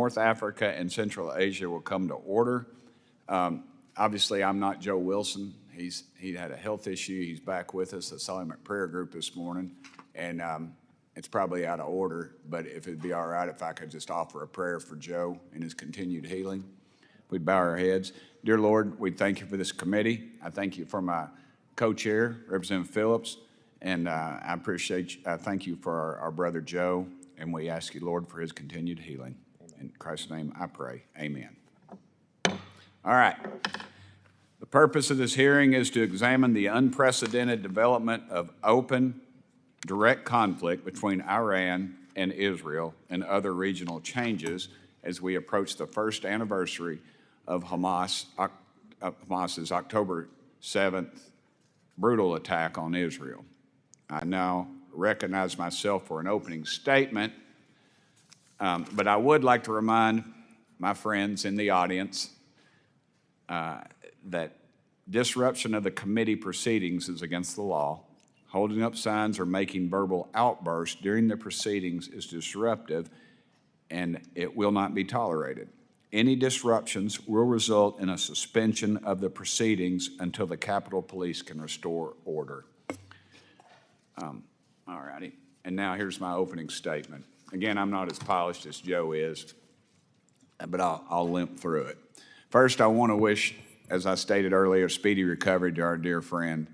North Africa and Central Asia will come to order. Obviously, I'm not Joe Wilson. He had a health issue. He's back with us. I saw him at prayer group this morning, and it's probably out of order, but if it'd be all right if I could just offer a prayer for Joe and his continued healing. We'd bow our heads. Dear Lord, we thank you for this committee. I thank you for my co-chair, Representative Phillips, and I thank you for our brother Joe, and we ask you, Lord, for his continued healing. In Christ's name I pray, amen. All right. The purpose of this hearing is to examine the unprecedented development of open, direct conflict between Iran and Israel and other regional changes as we approach the first anniversary of Hamas's October 7th brutal attack on Israel. I now recognize myself for an opening statement, but I would like to remind my friends in the audience that disruption of the committee proceedings is against the law. Holding up signs or making verbal outbursts during the proceedings is disruptive, and it will not be tolerated. Any disruptions will result in a suspension of the proceedings until the Capitol Police can restore order. All righty, and now here's my opening statement. Again, I'm not as polished as Joe is, but I'll limp through it. First, I want to wish, as I stated earlier, speedy recovery to our dear friend,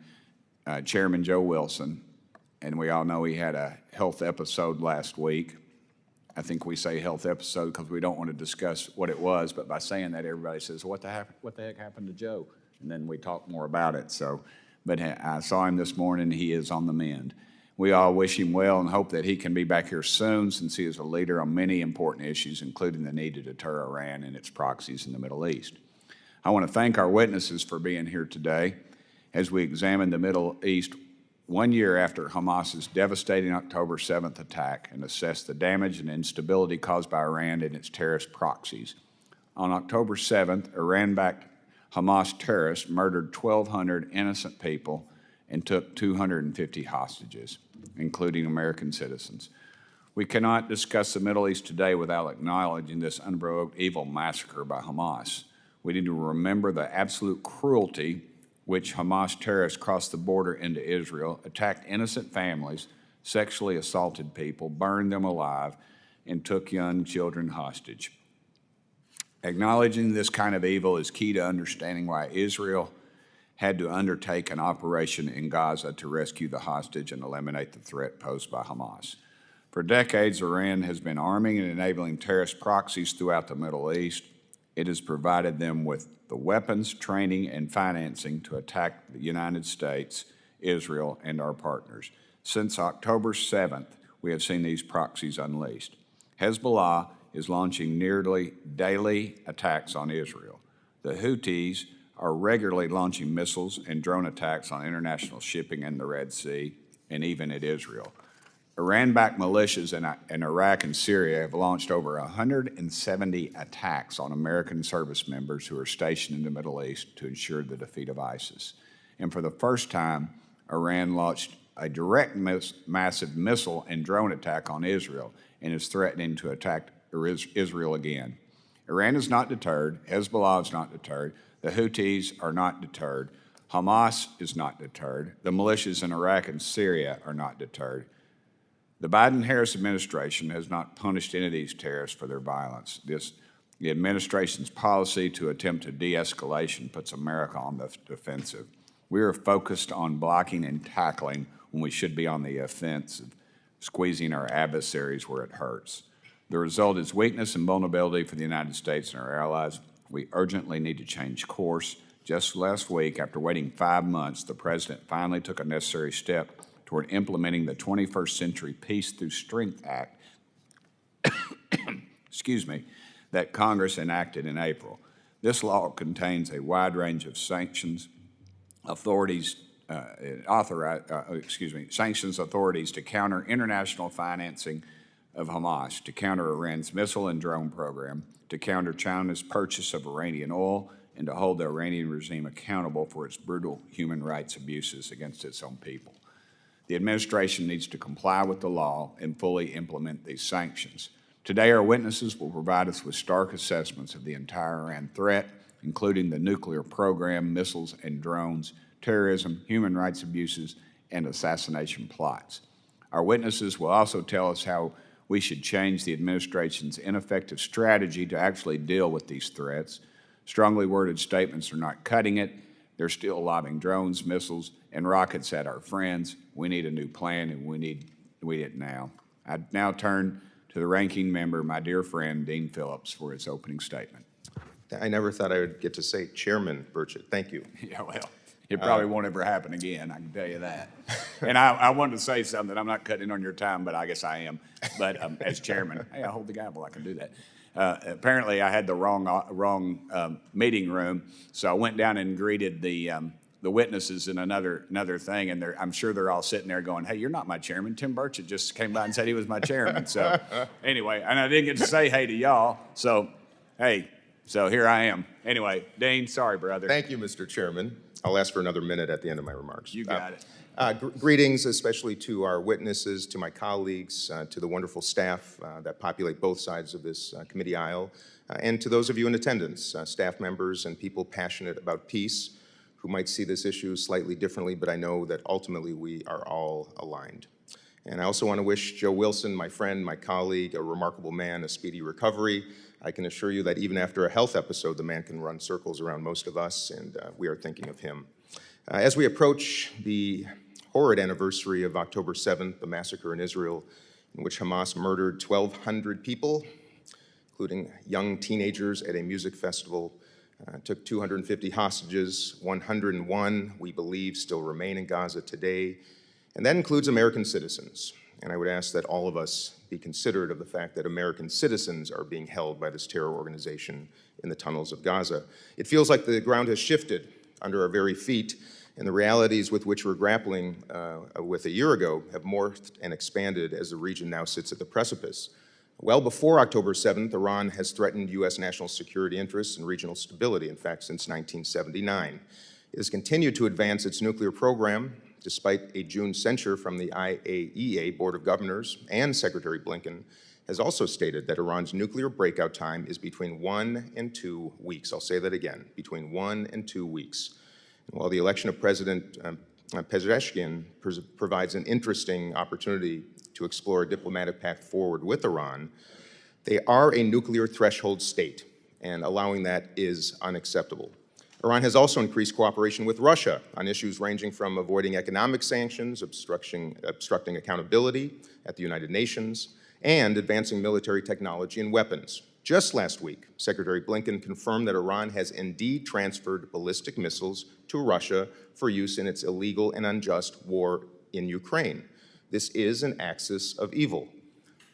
Chairman Joe Wilson, and we all know he had a health episode last week. I think we say health episode because we don't want to discuss what it was, but by saying that, everybody says, what the heck happened to Joe? And then we talk more about it. But I saw him this morning. He is on the mend. We all wish him well and hope that he can be back here soon, since he is a leader on many important issues, including the need to deter Iran and its proxies in the Middle East. I want to thank our witnesses for being here today as we examine the Middle East 1 year after Hamas's devastating October 7th attack and assess the damage and instability caused by Iran and its terrorist proxies. On October 7th, Iran-backed Hamas terrorists murdered 1,200 innocent people and took 250 hostages, including American citizens. We cannot discuss the Middle East today without acknowledging this unprovoked evil massacre by Hamas. We need to remember the absolute cruelty which Hamas terrorists crossed the border into Israel, attacked innocent families, sexually assaulted people, burned them alive, and took young children hostage. Acknowledging this kind of evil is key to understanding why Israel had to undertake an operation in Gaza to rescue the hostage and eliminate the threat posed by Hamas. For decades, Iran has been arming and enabling terrorist proxies throughout the Middle East. It has provided them with the weapons, training, and financing to attack the United States, Israel, and our partners. Since October 7th, we have seen these proxies unleashed. Hezbollah is launching nearly daily attacks on Israel. The Houthis are regularly launching missiles and drone attacks on international shipping in the Red Sea and even at Israel. Iran-backed militias in Iraq and Syria have launched over 170 attacks on American service members who are stationed in the Middle East to ensure the defeat of ISIS. And for the first time, Iran launched a direct massive missile and drone attack on Israel and is threatening to attack Israel again. Iran is not deterred. Hezbollah is not deterred. The Houthis are not deterred. Hamas is not deterred. The militias in Iraq and Syria are not deterred. The Biden-Harris administration has not punished any of these terrorists for their violence. The administration's policy to attempt to de-escalation puts America on the defensive. We are focused on blocking and tackling when we should be on the offensive, squeezing our adversaries where it hurts. The result is weakness and vulnerability for the United States and our allies. We urgently need to change course. Just last week, after waiting 5 months, the President finally took a necessary step toward implementing the 21st Century Peace Through Strength Act, that Congress enacted in April. This law contains a wide range of sanctions authorities to counter international financing of Hamas, to counter Iran's missile and drone program, to counter China's purchase of Iranian oil, and to hold the Iranian regime accountable for its brutal human rights abuses against its own people. The administration needs to comply with the law and fully implement these sanctions. Today, our witnesses will provide us with stark assessments of the entire Iran threat, including the nuclear program, missiles and drones, terrorism, human rights abuses, and assassination plots. Our witnesses will also tell us how we should change the administration's ineffective strategy to actually deal with these threats. Strongly worded statements are not cutting it. They're still lobbing drones, missiles, and rockets at our friends. We need a new plan, and we need it now. I now turn to the ranking member, my dear friend, Dean Phillips, for his opening statement. I never thought I would get to say Chairman Burchett. Thank you. Yeah, well, it probably won't ever happen again, I can tell you that. And I wanted to say something. I'm not cutting on your time, but I guess I am. But as chairman, hey, I hold the gavel. I can do that. Apparently, I had the wrong meeting room, so I went down and greeted the witnesses in another thing, and I'm sure they're all sitting there going, "Hey, you're not my chairman. Tim Burchett just came by and said he was my chairman." So anyway, and I didn't get to say hey to y'all. So hey. So here I am. Anyway, Dean, sorry, brother. Thank you, Mr. Chairman. I'll ask for another minute at the end of my remarks. You got it. Greetings, especially to our witnesses, to my colleagues, to the wonderful staff that populate both sides of this committee aisle, and to those of you in attendance, staff members and people passionate about peace who might see this issue slightly differently, but I know that ultimately we are all aligned. And I also want to wish Joe Wilson, my friend, my colleague, a remarkable man, a speedy recovery. I can assure you that even after a health episode, the man can run circles around most of us, and we are thinking of him. As we approach the horrid anniversary of October 7th, the massacre in Israel, in which Hamas murdered 1,200 people, including young teenagers at a music festival, took 250 hostages, 101, we believe, still remain in Gaza today, and that includes American citizens. And I would ask that all of us be considerate of the fact that American citizens are being held by this terror organization in the tunnels of Gaza. It feels like the ground has shifted under our very feet, and the realities with which we're grappling with a year ago have morphed and expanded as the region now sits at the precipice. Well before October 7th, Iran has threatened U.S. national security interests and regional stability, in fact, since 1979. It has continued to advance its nuclear program, despite a June censure from the IAEA Board of Governors, and Secretary Blinken has also stated that Iran's nuclear breakout time is between 1 and 2 weeks. I'll say that again, between 1 and 2 weeks. And while the election of President Pezeshkian provides an interesting opportunity to explore a diplomatic path forward with Iran, they are a nuclear threshold state, and allowing that is unacceptable. Iran has also increased cooperation with Russia on issues ranging from avoiding economic sanctions, obstructing accountability at the United Nations, and advancing military technology and weapons. Just last week, Secretary Blinken confirmed that Iran has indeed transferred ballistic missiles to Russia for use in its illegal and unjust war in Ukraine. This is an axis of evil.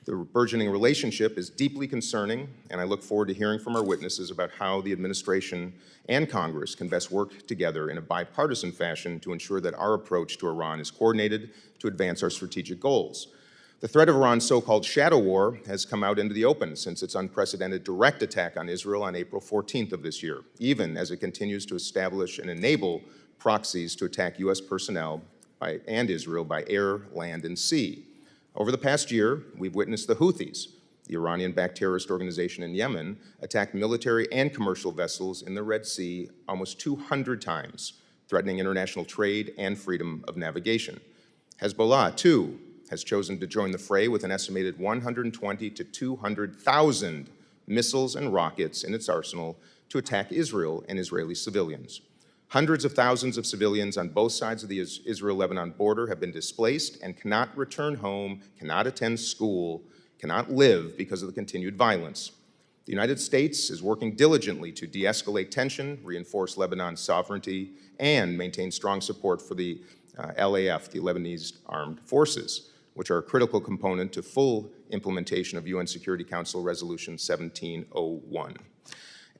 The burgeoning relationship is deeply concerning, and I look forward to hearing from our witnesses about how the administration and Congress can best work together in a bipartisan fashion to ensure that our approach to Iran is coordinated to advance our strategic goals. The threat of Iran's so-called shadow war has come out into the open since its unprecedented direct attack on Israel on April 14th of this year, even as it continues to establish and enable proxies to attack U.S. personnel and Israel by air, land, and sea. Over the past year, we've witnessed the Houthis, the Iranian-backed terrorist organization in Yemen, attack military and commercial vessels in the Red Sea almost 200 times, threatening international trade and freedom of navigation. Hezbollah, too, has chosen to join the fray with an estimated 120 to 200,000 missiles and rockets in its arsenal to attack Israel and Israeli civilians. Hundreds of thousands of civilians on both sides of the Israel-Lebanon border have been displaced and cannot return home, cannot attend school, cannot live because of the continued violence. The United States is working diligently to de-escalate tension, reinforce Lebanon's sovereignty, and maintain strong support for the LAF, the Lebanese Armed Forces, which are a critical component to full implementation of UN Security Council Resolution 1701.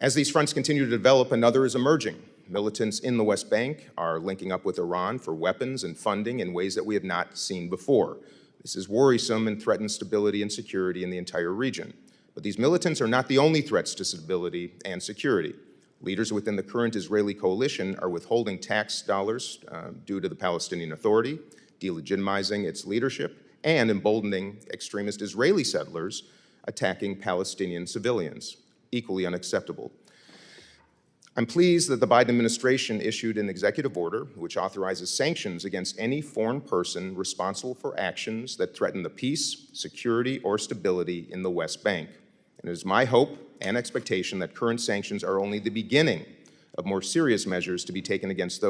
As these fronts continue to develop, another is emerging. Militants in the West Bank are linking up with Iran for weapons and funding in ways that we have not seen before. This is worrisome and threatens stability and security in the entire region. But these militants are not the only threats to stability and security. Leaders within the current Israeli coalition are withholding tax dollars due to the Palestinian Authority, delegitimizing its leadership, and emboldening extremist Israeli settlers attacking Palestinian civilians. Equally unacceptable. I'm pleased that the Biden administration issued an executive order which authorizes sanctions against any foreign person responsible for actions that threaten the peace, security, or stability in the West Bank. And it is my hope and expectation that current sanctions are only the beginning of more serious measures to be taken against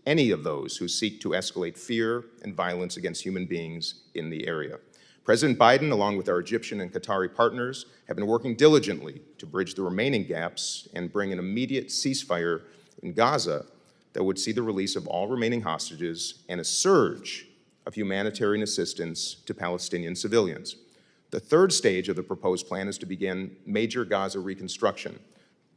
any of those who seek to escalate fear and violence against human beings in the area. President Biden, along with our Egyptian and Qatari partners, have been working diligently to bridge the remaining gaps and bring an immediate ceasefire in Gaza that would see the release of all remaining hostages and a surge of humanitarian assistance to Palestinian civilians. The third stage of the proposed plan is to begin major Gaza reconstruction.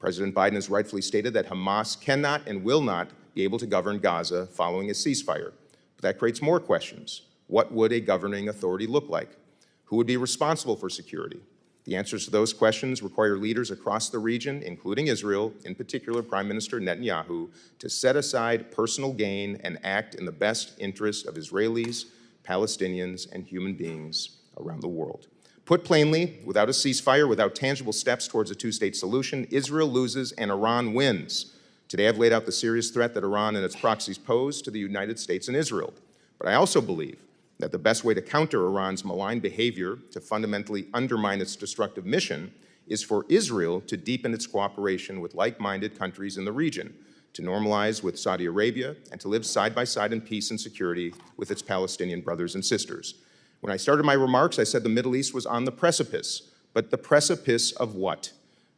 President Biden has rightfully stated that Hamas cannot and will not be able to govern Gaza following a ceasefire. But that creates more questions. What would a governing authority look like? Who would be responsible for security? The answers to those questions require leaders across the region, including Israel, in particular Prime Minister Netanyahu, to set aside personal gain and act in the best interest of Israelis, Palestinians, and human beings around the world. Put plainly, without a ceasefire, without tangible steps towards a two-state solution, Israel loses and Iran wins. Today I've laid out the serious threat that Iran and its proxies pose to the United States and Israel. But I also believe that the best way to counter Iran's malign behavior to fundamentally undermine its destructive mission is for Israel to deepen its cooperation with like-minded countries in the region, to normalize with Saudi Arabia, and to live side by side in peace and security with its Palestinian brothers and sisters. When I started my remarks, I said the Middle East was on the precipice. But the precipice of what?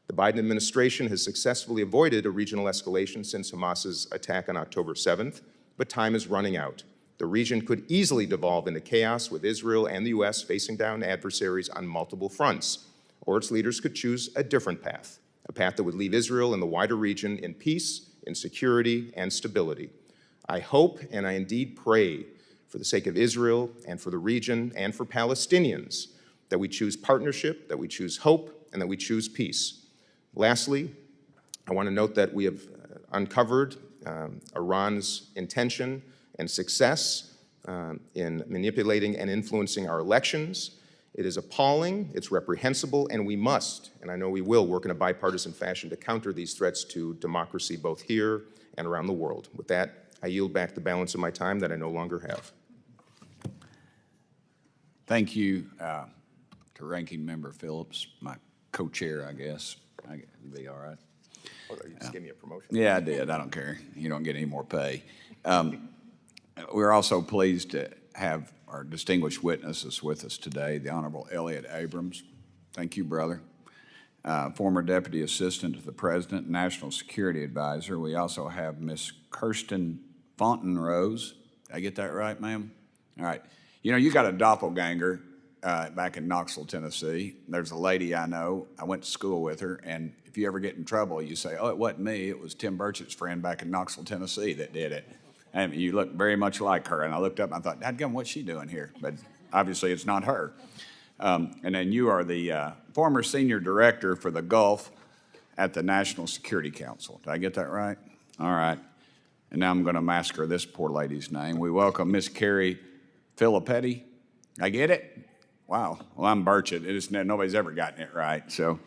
The Biden administration has successfully avoided a regional escalation since Hamas's attack on October 7th, but time is running out. The region could easily devolve into chaos with Israel and the U.S. facing down adversaries on multiple fronts, or its leaders could choose a different path, a path that would leave Israel and the wider region in peace, in security, and stability. I hope and I indeed pray for the sake of Israel and for the region and for Palestinians that we choose partnership, that we choose hope, and that we choose peace. Lastly, I want to note that we have uncovered Iran's intention and success in manipulating and influencing our elections. It is appalling, it's reprehensible, and we must, and I know we will, work in a bipartisan fashion to counter these threats to democracy both here and around the world. With that, I yield back the balance of my time that I no longer have. Thank you to Ranking Member Phillips, my co-chair, I guess. It'll be all right. Oh, you just gave me a promotion. Yeah, I did. I don't care. You don't get any more pay. We're also pleased to have our distinguished witnesses with us today, the Honorable Elliott Abrams. Thank you, brother. Former Deputy Assistant to the President, National Security Advisor. We also have Miss Kirsten Fontenrose. Did I get that right, ma'am? All right. You know, you got a doppelganger back in Knoxville, Tennessee. There's a lady I know. I went to school with her, and if you ever get in trouble, you say, oh, it wasn't me. It was Tim Burchett's friend back in Knoxville, Tennessee that did it. And you look very much like her. And I looked up and I thought, dadgum, what's she doing here? But obviously it's not her. And then you are the former Senior Director for the Gulf at the National Security Council. Did I get that right? All right. And now I'm going to massacre this poor lady's name. We welcome Miss Carrie Filippetti. I get it? Wow. Well, I'm Burchett. Nobody's ever gotten it right. So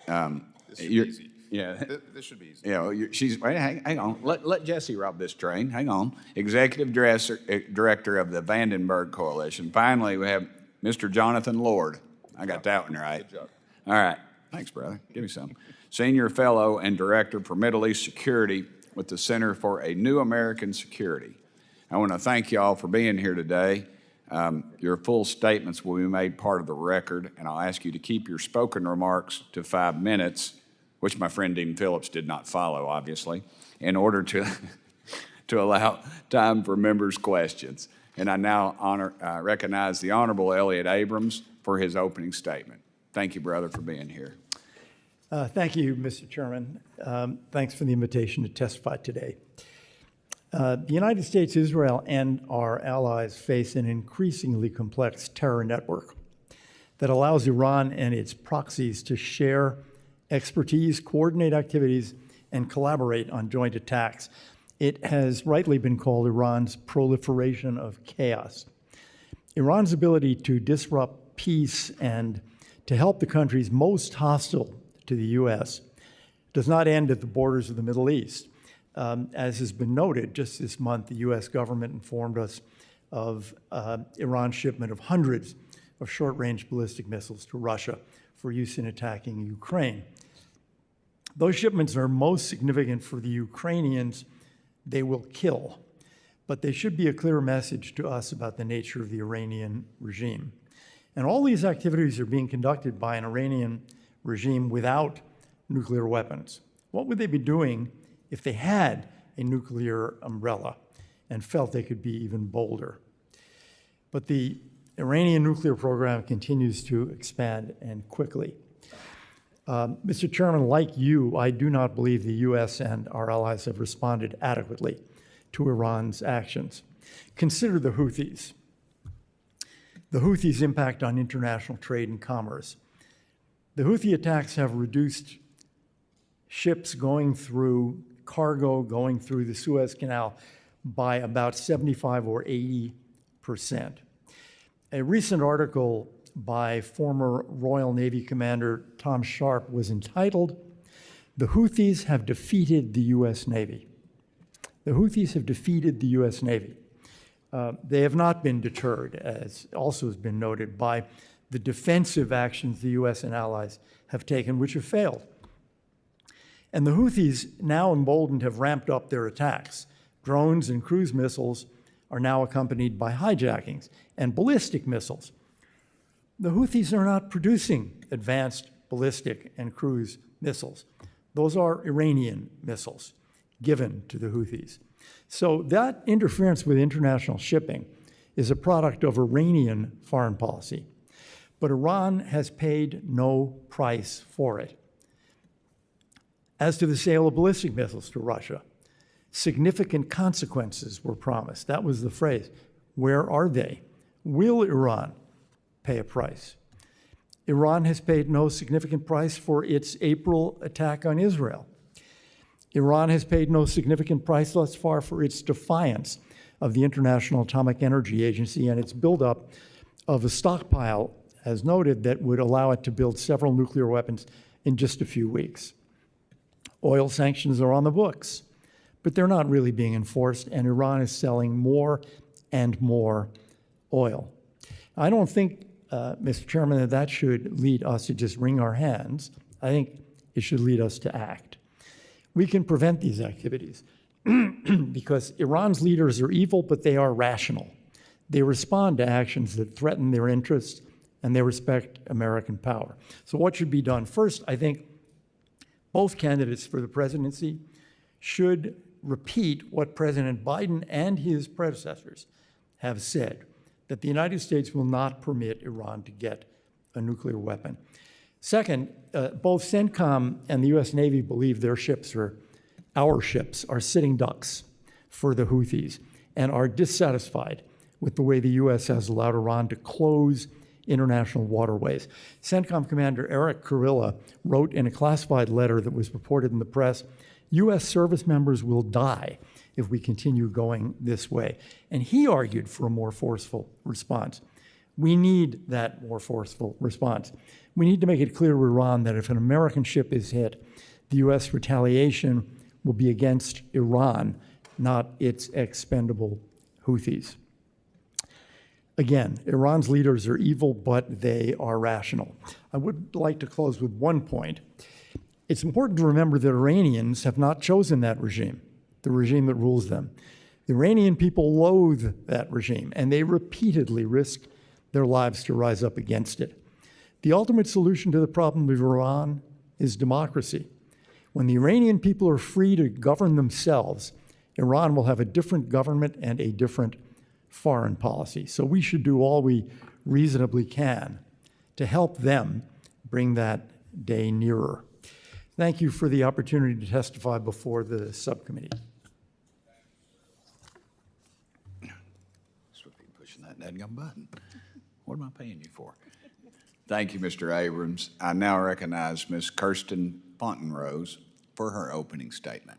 This should be easy. Yeah. This should be easy. Yeah, she's, wait, hang on. Let Jesse rob this train. Hang on. Executive Director of the Vandenberg Coalition. Finally, we have Mr. Jonathan Lord. I got that one right. Good job. All right. Thanks, brother. Give me some. Senior Fellow and Director for Middle East Security with the Center for a New American Security. I want to thank you all for being here today. Your full statements will be made part of the record, and I'll ask you to keep your spoken remarks to 5 minutes, which my friend Dean Phillips did not follow, obviously, in order to, to allow time for members' questions. And I now recognize the Honorable Elliott Abrams for his opening statement. Thank you, brother, for being here. Thank you, Mr. Chairman. Thanks for the invitation to testify today. The United States, Israel, and our allies face an increasingly complex terror network that allows Iran and its proxies to share expertise, coordinate activities, and collaborate on joint attacks. It has rightly been called Iran's proliferation of chaos. Iran's ability to disrupt peace and to help the countries most hostile to the U.S. does not end at the borders of the Middle East. As has been noted, just this month, the U.S. government informed us of Iran's shipment of hundreds of short-range ballistic missiles to Russia for use in attacking Ukraine. Those shipments are most significant for the Ukrainians they will kill, but they should be a clear message to us about the nature of the Iranian regime. And all these activities are being conducted by an Iranian regime without nuclear weapons. What would they be doing if they had a nuclear umbrella and felt they could be even bolder? But the Iranian nuclear program continues to expand, and quickly. Mr. Chairman, like you, I do not believe the U.S. and our allies have responded adequately to Iran's actions. Consider the Houthis. The Houthis' impact on international trade and commerce. The Houthi attacks have reduced ships going through, cargo going through the Suez Canal by about 75 or 80%. A recent article by former Royal Navy Commander Tom Sharp was entitled, "The Houthis Have Defeated the U.S. Navy." The Houthis have defeated the U.S. Navy. They have not been deterred, as also has been noted, by the defensive actions the U.S. and allies have taken, which have failed. And the Houthis, now emboldened, have ramped up their attacks. Drones and cruise missiles are now accompanied by hijackings and ballistic missiles. The Houthis are not producing advanced ballistic and cruise missiles. Those are Iranian missiles given to the Houthis. So that interference with international shipping is a product of Iranian foreign policy. But Iran has paid no price for it. As to the sale of ballistic missiles to Russia, significant consequences were promised. That was the phrase. Where are they? Will Iran pay a price? Iran has paid no significant price for its April attack on Israel. Iran has paid no significant price thus far for its defiance of the International Atomic Energy Agency and its buildup of a stockpile, as noted, that would allow it to build several nuclear weapons in just a few weeks. Oil sanctions are on the books, but they're not really being enforced, and Iran is selling more and more oil. I don't think, Mr. Chairman, that should lead us to just wring our hands. I think it should lead us to act. We can prevent these activities because Iran's leaders are evil, but they are rational. They respond to actions that threaten their interests, and they respect American power. So what should be done? First, I think both candidates for the presidency should repeat what President Biden and his predecessors have said, that the United States will not permit Iran to get a nuclear weapon. Second, both CENTCOM and the U.S. Navy believe their ships, or our ships, are sitting ducks for the Houthis and are dissatisfied with the way the U.S. has allowed Iran to close international waterways. CENTCOM Commander Eric Kurilla wrote in a classified letter that was reported in the press, U.S. service members will die if we continue going this way. And he argued for a more forceful response. We need that more forceful response. We need to make it clear to Iran that if an American ship is hit, the U.S. retaliation will be against Iran, not its expendable Houthis. Again, Iran's leaders are evil, but they are rational. I would like to close with one point. It's important to remember that Iranians have not chosen that regime, the regime that rules them. The Iranian people loathe that regime, and they repeatedly risk their lives to rise up against it. The ultimate solution to the problem of Iran is democracy. When the Iranian people are free to govern themselves, Iran will have a different government and a different foreign policy. So we should do all we reasonably can to help them bring that day nearer. Thank you for the opportunity to testify before the subcommittee. Pushing that dadgum button. What am I paying you for? Thank you, Mr. Abrams. I now recognize Ms. Kirsten Fontenrose for her opening statement.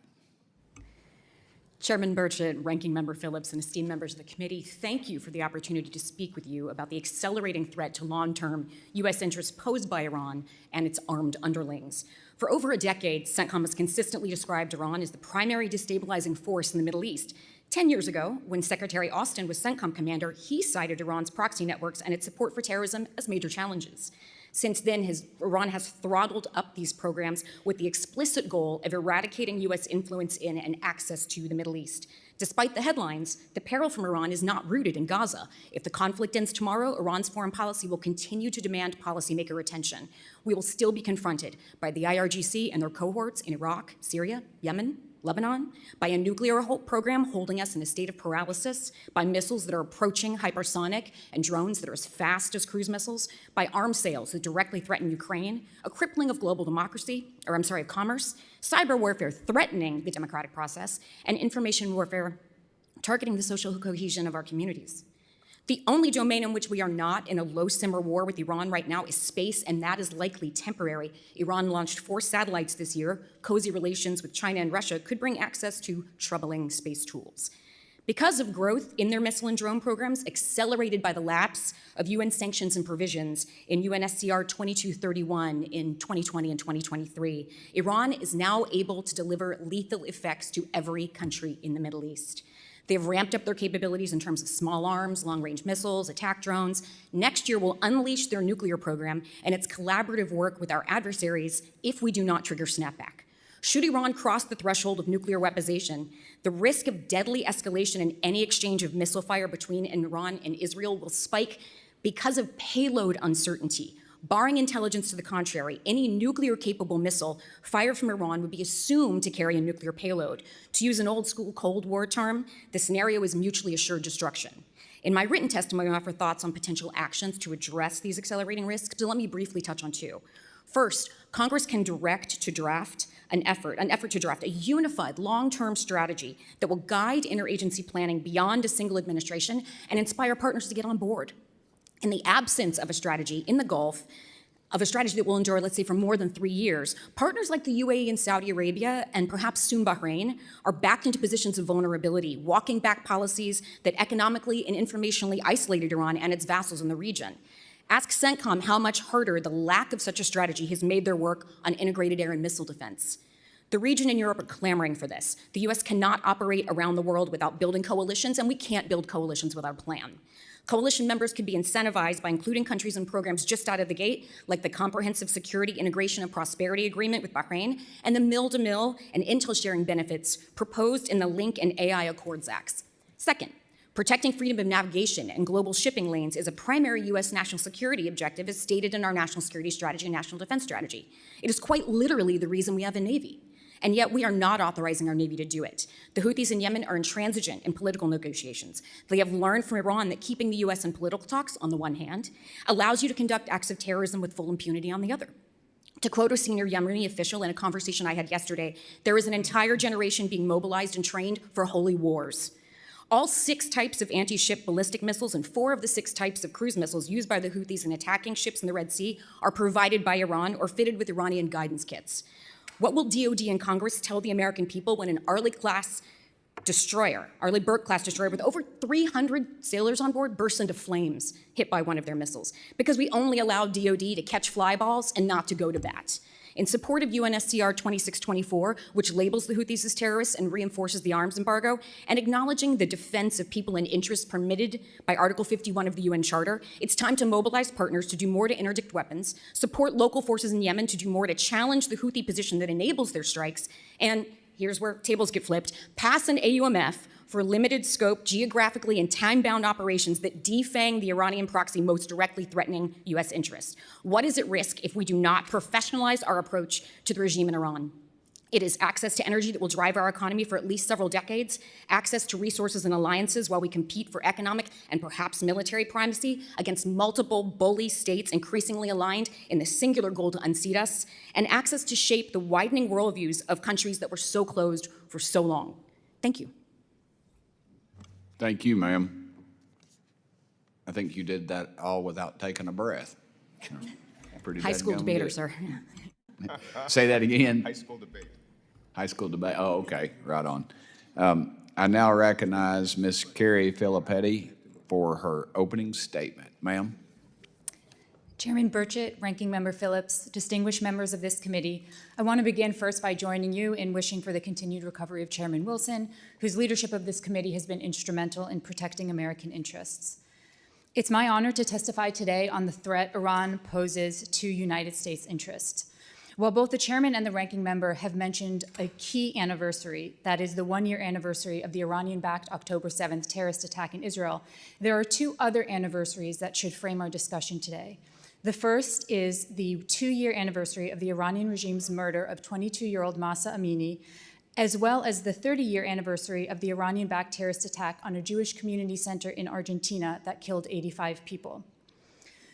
Chairman Burchett, Ranking Member Phillips, and esteemed members of the committee, thank you for the opportunity to speak with you about the accelerating threat to long-term U.S. interests posed by Iran and its armed underlings. For over a decade, CENTCOM has consistently described Iran as the primary destabilizing force in the Middle East. 10 years ago, when Secretary Austin was CENTCOM commander, he cited Iran's proxy networks and its support for terrorism as major challenges. Since then, Iran has throttled up these programs with the explicit goal of eradicating U.S. influence in and access to the Middle East. Despite the headlines, the peril from Iran is not rooted in Gaza. If the conflict ends tomorrow, Iran's foreign policy will continue to demand policymaker attention. We will still be confronted by the IRGC and their cohorts in Iraq, Syria, Yemen, Lebanon, by a nuclear program holding us in a state of paralysis, by missiles that are approaching hypersonic and drones that are as fast as cruise missiles, by arms sales that directly threaten Ukraine, a crippling of global of commerce, cyber warfare threatening the democratic process, and information warfare targeting the social cohesion of our communities. The only domain in which we are not in a low-simmer war with Iran right now is space, and that is likely temporary. Iran launched 4 satellites this year. Cozy relations with China and Russia could bring access to troubling space tools. Because of growth in their missile and drone programs, accelerated by the lapse of UN sanctions and provisions in UNSCR 2231 in 2020 and 2023, Iran is now able to deliver lethal effects to every country in the Middle East. They have ramped up their capabilities in terms of small arms, long-range missiles, attack drones. Next year will unleash their nuclear program and its collaborative work with our adversaries if we do not trigger snapback. Should Iran cross the threshold of nuclear weaponization, the risk of deadly escalation in any exchange of missile fire between Iran and Israel will spike because of payload uncertainty. Barring intelligence to the contrary, any nuclear-capable missile fired from Iran would be assumed to carry a nuclear payload. To use an old-school Cold War term, the scenario is mutually assured destruction. In my written testimony, I offer thoughts on potential actions to address these accelerating risks, so let me briefly touch on 2. First, Congress can direct to draft an effort to draft a unified long-term strategy that will guide interagency planning beyond a single administration and inspire partners to get on board. In the absence of a strategy in the Gulf, of a strategy that will endure, let's say, for more than 3 years, partners like the UAE and Saudi Arabia, and perhaps soon Bahrain, are backed into positions of vulnerability, walking back policies that economically and informationally isolated Iran and its vassals in the region. Ask CENTCOM how much harder the lack of such a strategy has made their work on integrated air and missile defense. The region and Europe are clamoring for this. The US cannot operate around the world without building coalitions, and we can't build coalitions without a plan. Coalition members can be incentivized by including countries in programs just out of the gate, like the Comprehensive Security Integration and Prosperity Agreement with Bahrain, and the mill-to-mill and intel sharing benefits proposed in the Link and AI Accords Acts. Second, protecting freedom of navigation and global shipping lanes is a primary US national security objective as stated in our National Security Strategy and National Defense Strategy. It is quite literally the reason we have a Navy. And yet we are not authorizing our Navy to do it. The Houthis in Yemen are intransigent in political negotiations. They have learned from Iran that keeping the US in political talks, on the one hand, allows you to conduct acts of terrorism with full impunity on the other. To quote a senior Yemeni official in a conversation I had yesterday, there is an entire generation being mobilized and trained for holy wars. All 6 types of anti-ship ballistic missiles and 4 of the 6 types of cruise missiles used by the Houthis in attacking ships in the Red Sea are provided by Iran or fitted with Iranian guidance kits. What will DOD and Congress tell the American people when an Arleigh Burke-class destroyer with over 300 sailors on board bursts into flames hit by one of their missiles? Because we only allow DOD to catch fly balls and not to go to bat. In support of UNSCR 2624, which labels the Houthis as terrorists and reinforces the arms embargo, and acknowledging the defense of people and interests permitted by Article 51 of the UN Charter, it's time to mobilize partners to do more to interdict weapons, support local forces in Yemen to do more to challenge the Houthi position that enables their strikes, and here's where tables get flipped, pass an AUMF for limited scope, geographically and time-bound operations that defang the Iranian proxy most directly threatening US interests. What is at risk if we do not professionalize our approach to the regime in Iran? It is access to energy that will drive our economy for at least several decades, access to resources and alliances while we compete for economic and perhaps military primacy against multiple bully states increasingly aligned in the singular goal to unseat us, and access to shape the widening worldviews of countries that were so closed for so long. Thank you. Thank you, ma'am. I think you did that all without taking a breath. Pretty High school dadgum debater, good. sir. Say that again. High school debate. High school debate. Oh, okay, right on. I now recognize Ms. Carrie Filippetti for her opening statement. Ma'am. Chairman Burchett, Ranking Member Phillips, distinguished members of this committee, I want to begin first by joining you in wishing for the continued recovery of Chairman Wilson, whose leadership of this committee has been instrumental in protecting American interests. It's my honor to testify today on the threat Iran poses to United States interests. While both the chairman and the ranking member have mentioned a key anniversary, that is the one-year anniversary of the Iranian-backed October 7th terrorist attack in Israel, there are two other anniversaries that should frame our discussion today. The first is the 2-year anniversary of the Iranian regime's murder of 22-year-old Mahsa Amini, as well as the 30-year anniversary of the Iranian-backed terrorist attack on a Jewish community center in Argentina that killed 85 people.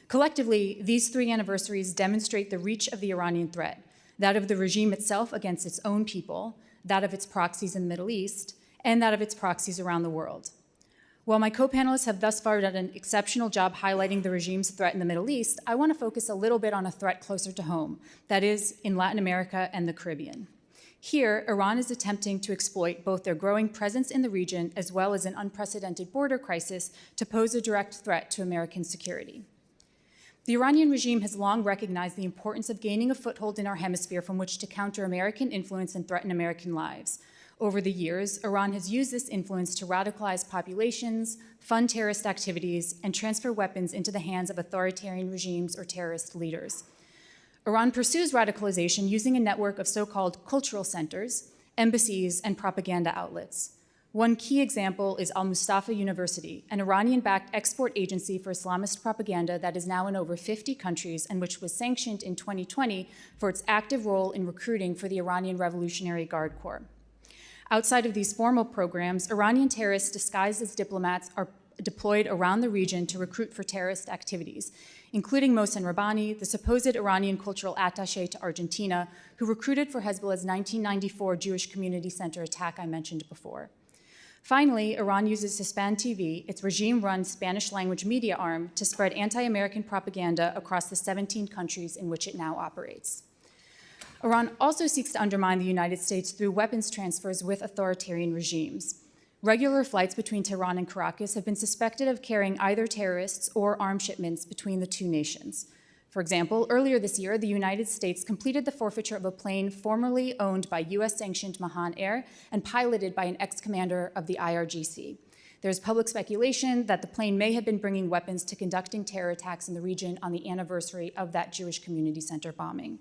Collectively, these 3 anniversaries demonstrate the reach of the Iranian threat, that of the regime itself against its own people, that of its proxies in the Middle East, and that of its proxies around the world. While my co-panelists have thus far done an exceptional job highlighting the regime's threat in the Middle East, I want to focus a little bit on a threat closer to home, that is, in Latin America and the Caribbean. Here, Iran is attempting to exploit both their growing presence in the region as well as an unprecedented border crisis to pose a direct threat to American security. The Iranian regime has long recognized the importance of gaining a foothold in our hemisphere from which to counter American influence and threaten American lives. Over the years, Iran has used this influence to radicalize populations, fund terrorist activities, and transfer weapons into the hands of authoritarian regimes or terrorist leaders. Iran pursues radicalization using a network of so-called cultural centers, embassies, and propaganda outlets. One key example is Al-Mustafa University, an Iranian-backed export agency for Islamist propaganda that is now in over 50 countries and which was sanctioned in 2020 for its active role in recruiting for the Iranian Revolutionary Guard Corps. Outside of these formal programs, Iranian terrorists disguised as diplomats are deployed around the region to recruit for terrorist activities, including Mohsen Rabbani, the supposed Iranian cultural attaché to Argentina, who recruited for Hezbollah's 1994 Jewish Community Center attack I mentioned before. Finally, Iran uses Hispan TV, its regime-run Spanish-language media arm, to spread anti-American propaganda across the 17 countries in which it now operates. Iran also seeks to undermine the United States through weapons transfers with authoritarian regimes. Regular flights between Tehran and Caracas have been suspected of carrying either terrorists or arms shipments between the two nations. For example, earlier this year, the United States completed the forfeiture of a plane formerly owned by US-sanctioned Mahan Air and piloted by an ex-commander of the IRGC. There's public speculation that the plane may have been bringing weapons to conducting terror attacks in the region on the anniversary of that Jewish community center bombing.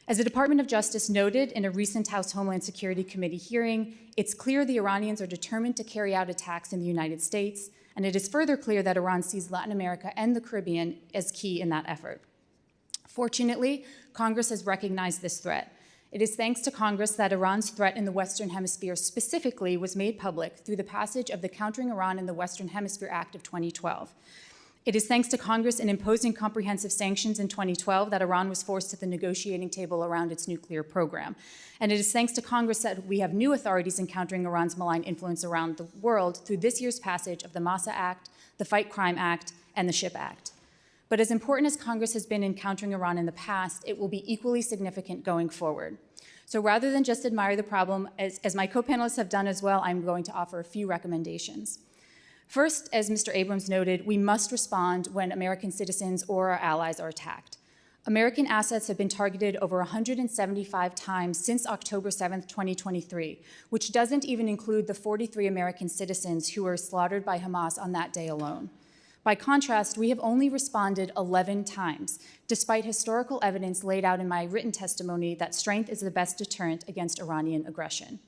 As the Department of Justice noted in a recent House Homeland Security Committee hearing, it's clear the Iranians are determined to carry out attacks in the United States, and it is further clear that Iran sees Latin America and the Caribbean as key in that effort. Fortunately, Congress has recognized this threat. It is thanks to Congress that Iran's threat in the Western Hemisphere specifically was made public through the passage of the Countering Iran in the Western Hemisphere Act of 2012. It is thanks to Congress in imposing comprehensive sanctions in 2012 that Iran was forced to the negotiating table around its nuclear program. And it is thanks to Congress that we have new authorities in countering Iran's malign influence around the world through this year's passage of the Massa Act, the Fight Crime Act, and the SHIP Act. But as important as Congress has been in countering Iran in the past, it will be equally significant going forward. So rather than just admire the problem, as my co-panelists have done as well, I'm going to offer a few recommendations. First, as Mr. Abrams noted, we must respond when American citizens or our allies are attacked. American assets have been targeted over 175 times since October 7th, 2023, which doesn't even include the 43 American citizens who were slaughtered by Hamas on that day alone. By contrast, we have only responded 11 times, despite historical evidence laid out in my written testimony that strength is the best deterrent against Iranian aggression.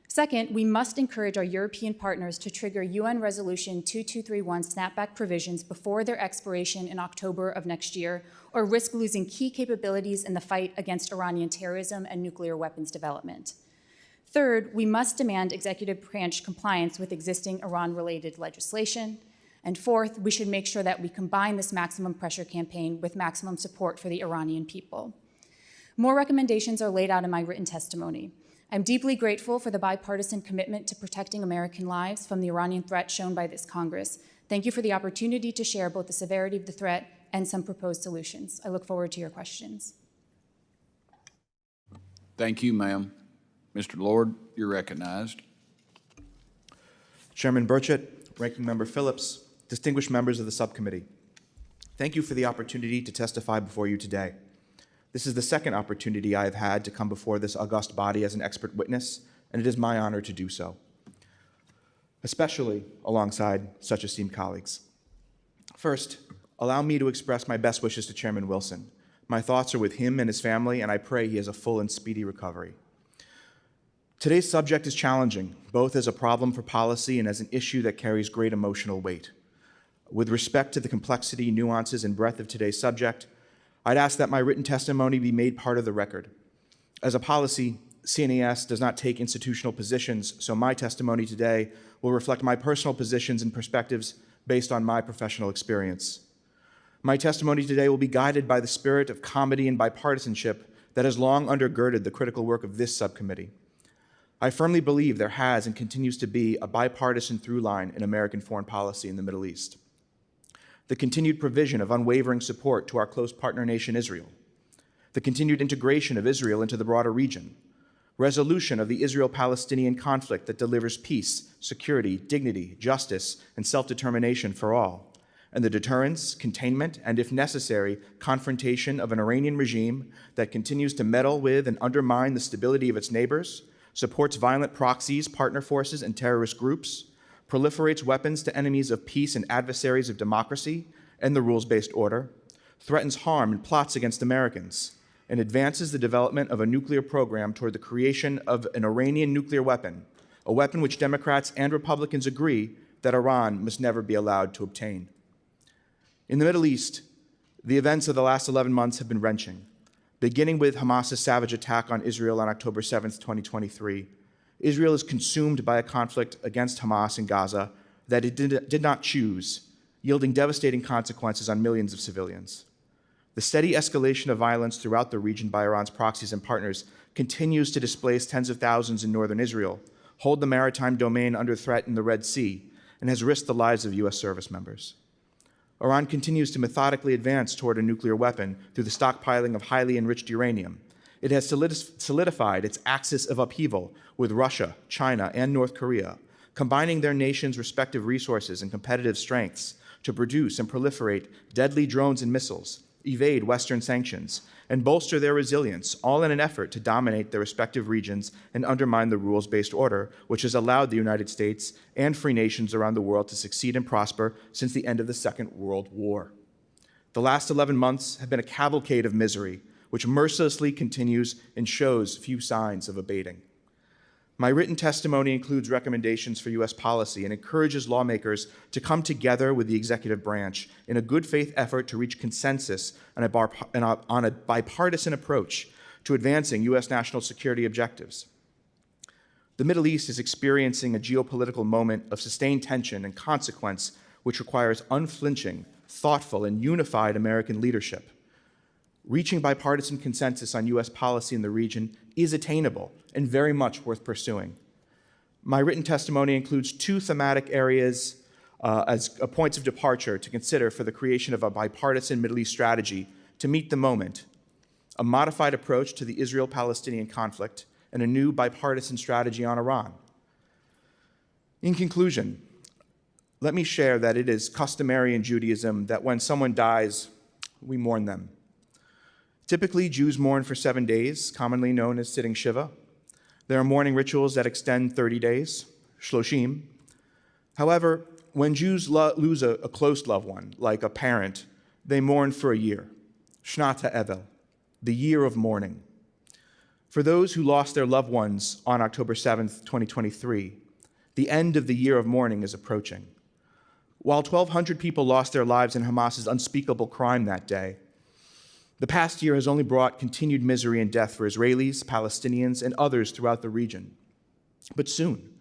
Second, we must encourage our European partners to trigger UN Resolution 2231 snapback provisions before their expiration in October of next year, or risk losing key capabilities in the fight against Iranian terrorism and nuclear weapons development. Third, we must demand executive branch compliance with existing Iran-related legislation. And fourth, we should make sure that we combine this maximum pressure campaign with maximum support for the Iranian people. More recommendations are laid out in my written testimony. I'm deeply grateful for the bipartisan commitment to protecting American lives from the Iranian threat shown by this Congress. Thank you for the opportunity to share both the severity of the threat and some proposed solutions. I look forward to your questions. Thank you, ma'am. Mr. Lord, you're recognized. Chairman Burchett, Ranking Member Phillips, distinguished members of the subcommittee, thank you for the opportunity to testify before you today. This is the second opportunity I have had to come before this august body as an expert witness, and it is my honor to do so, especially alongside such esteemed colleagues. First, allow me to express my best wishes to Chairman Wilson. My thoughts are with him and his family, and I pray he has a full and speedy recovery. Today's subject is challenging, both as a problem for policy and as an issue that carries great emotional weight. With respect to the complexity, nuances, and breadth of today's subject, I'd ask that my written testimony be made part of the record. As a policy, CNES does not take institutional positions, so my testimony today will reflect my personal positions and perspectives based on my professional experience. My testimony today will be guided by the spirit of comedy and bipartisanship that has long undergirded the critical work of this subcommittee. I firmly believe there has and continues to be a bipartisan through line in American foreign policy in the Middle East. The continued provision of unwavering support to our close partner nation, Israel. The continued integration of Israel into the broader region. Resolution of the Israel-Palestinian conflict that delivers peace, security, dignity, justice, and self-determination for all. And the deterrence, containment, and if necessary, confrontation of an Iranian regime that continues to meddle with and undermine the stability of its neighbors, supports violent proxies, partner forces, and terrorist groups, proliferates weapons to enemies of peace and adversaries of democracy and the rules-based order, threatens harm and plots against Americans, and advances the development of a nuclear program toward the creation of an Iranian nuclear weapon, a weapon which Democrats and Republicans agree that Iran must never be allowed to obtain. In the Middle East, the events of the last 11 months have been wrenching. Beginning with Hamas's savage attack on Israel on October 7th, 2023, Israel is consumed by a conflict against Hamas in Gaza that it did not choose, yielding devastating consequences on millions of civilians. The steady escalation of violence throughout the region by Iran's proxies and partners continues to displace tens of thousands in northern Israel, hold the maritime domain under threat in the Red Sea, and has risked the lives of U.S. service members. Iran continues to methodically advance toward a nuclear weapon through the stockpiling of highly enriched uranium. It has solidified its axis of upheaval with Russia, China, and North Korea, combining their nations' respective resources and competitive strengths to produce and proliferate deadly drones and missiles, evade Western sanctions, and bolster their resilience, all in an effort to dominate their respective regions and undermine the rules-based order, which has allowed the United States and free nations around the world to succeed and prosper since the end of the Second World War. The last 11 months have been a cavalcade of misery, which mercilessly continues and shows few signs of abating. My written testimony includes recommendations for U.S. policy and encourages lawmakers to come together with the executive branch in a good faith effort to reach consensus on a bipartisan approach to advancing U.S. national security objectives. The Middle East is experiencing a geopolitical moment of sustained tension and consequence, which requires unflinching, thoughtful, and unified American leadership. Reaching bipartisan consensus on U.S. policy in the region is attainable and very much worth pursuing. My written testimony includes two thematic areas as points of departure to consider for the creation of a bipartisan Middle East strategy to meet the moment: a modified approach to the Israel-Palestinian conflict and a new bipartisan strategy on Iran. In conclusion, let me share that it is customary in Judaism that when someone dies, we mourn them. Typically, Jews mourn for 7 days, commonly known as sitting Shiva. There are mourning rituals that extend 30 days, shloshim. However, when Jews lose a close loved one, like a parent, they mourn for a year, Shnat HaEvel, the year of mourning. For those who lost their loved ones on October 7th, 2023, the end of the year of mourning is approaching. While 1,200 people lost their lives in Hamas's unspeakable crime that day, the past year has only brought continued misery and death for Israelis, Palestinians, and others throughout the region. But soon,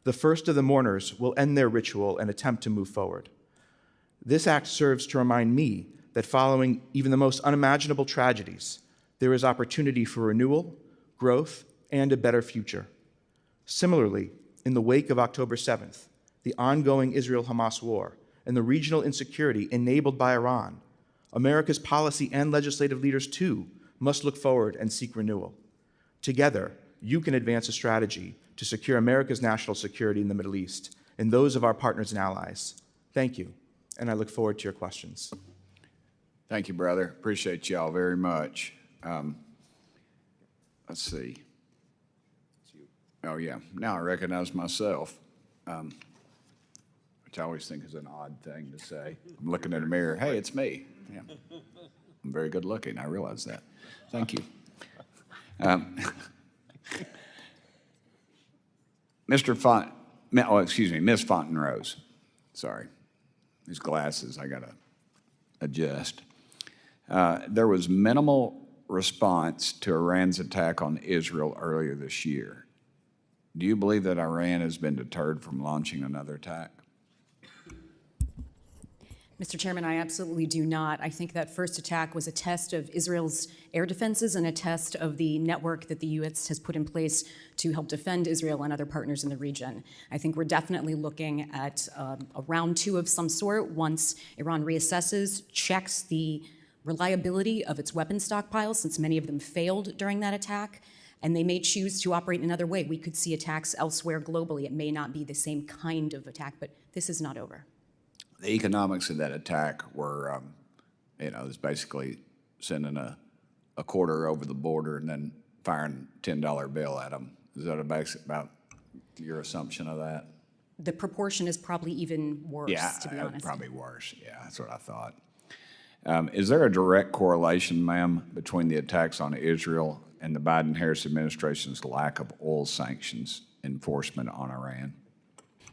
the first of the mourners will end their ritual and attempt to move forward. This act serves to remind me that following even the most unimaginable tragedies, there is opportunity for renewal, growth, and a better future. Similarly, in the wake of October 7th, the ongoing Israel-Hamas war, and the regional insecurity enabled by Iran, America's policy and legislative leaders, too, must look forward and seek renewal. Together, you can advance a strategy to secure America's national security in the Middle East and those of our partners and allies. Thank you, and I look forward to your questions. Thank you, brother. Appreciate y'all very much. Let's see. Oh, yeah. Now I recognize myself, which I always think is an odd thing to say. I'm looking in the mirror. Hey, it's me. Yeah. I'm very good looking. I realize that. Thank you. Miss Fontenrose. Sorry. These glasses, I got to adjust. There was minimal response to Iran's attack on Israel earlier this year. Do you believe that Iran has been deterred from launching another attack? Mr. Chairman, I absolutely do not. I think that first attack was a test of Israel's air defenses and a test of the network that the U.S. has put in place to help defend Israel and other partners in the region. I think we're definitely looking at a round two of some sort once Iran reassesses, checks the reliability of its weapon stockpiles, since many of them failed during that attack, and they may choose to operate in another way. We could see attacks elsewhere globally. It may not be the same kind of attack, but this is not over. The economics of that attack were, it was basically sending a quarter over the border and then firing a $10 bill at them. Is that about your assumption of that? The proportion is probably even worse, to be honest. Probably worse. Yeah, that's what I thought. Is there a direct correlation, ma'am, between the attacks on Israel and the Biden-Harris administration's lack of oil sanctions enforcement on Iran?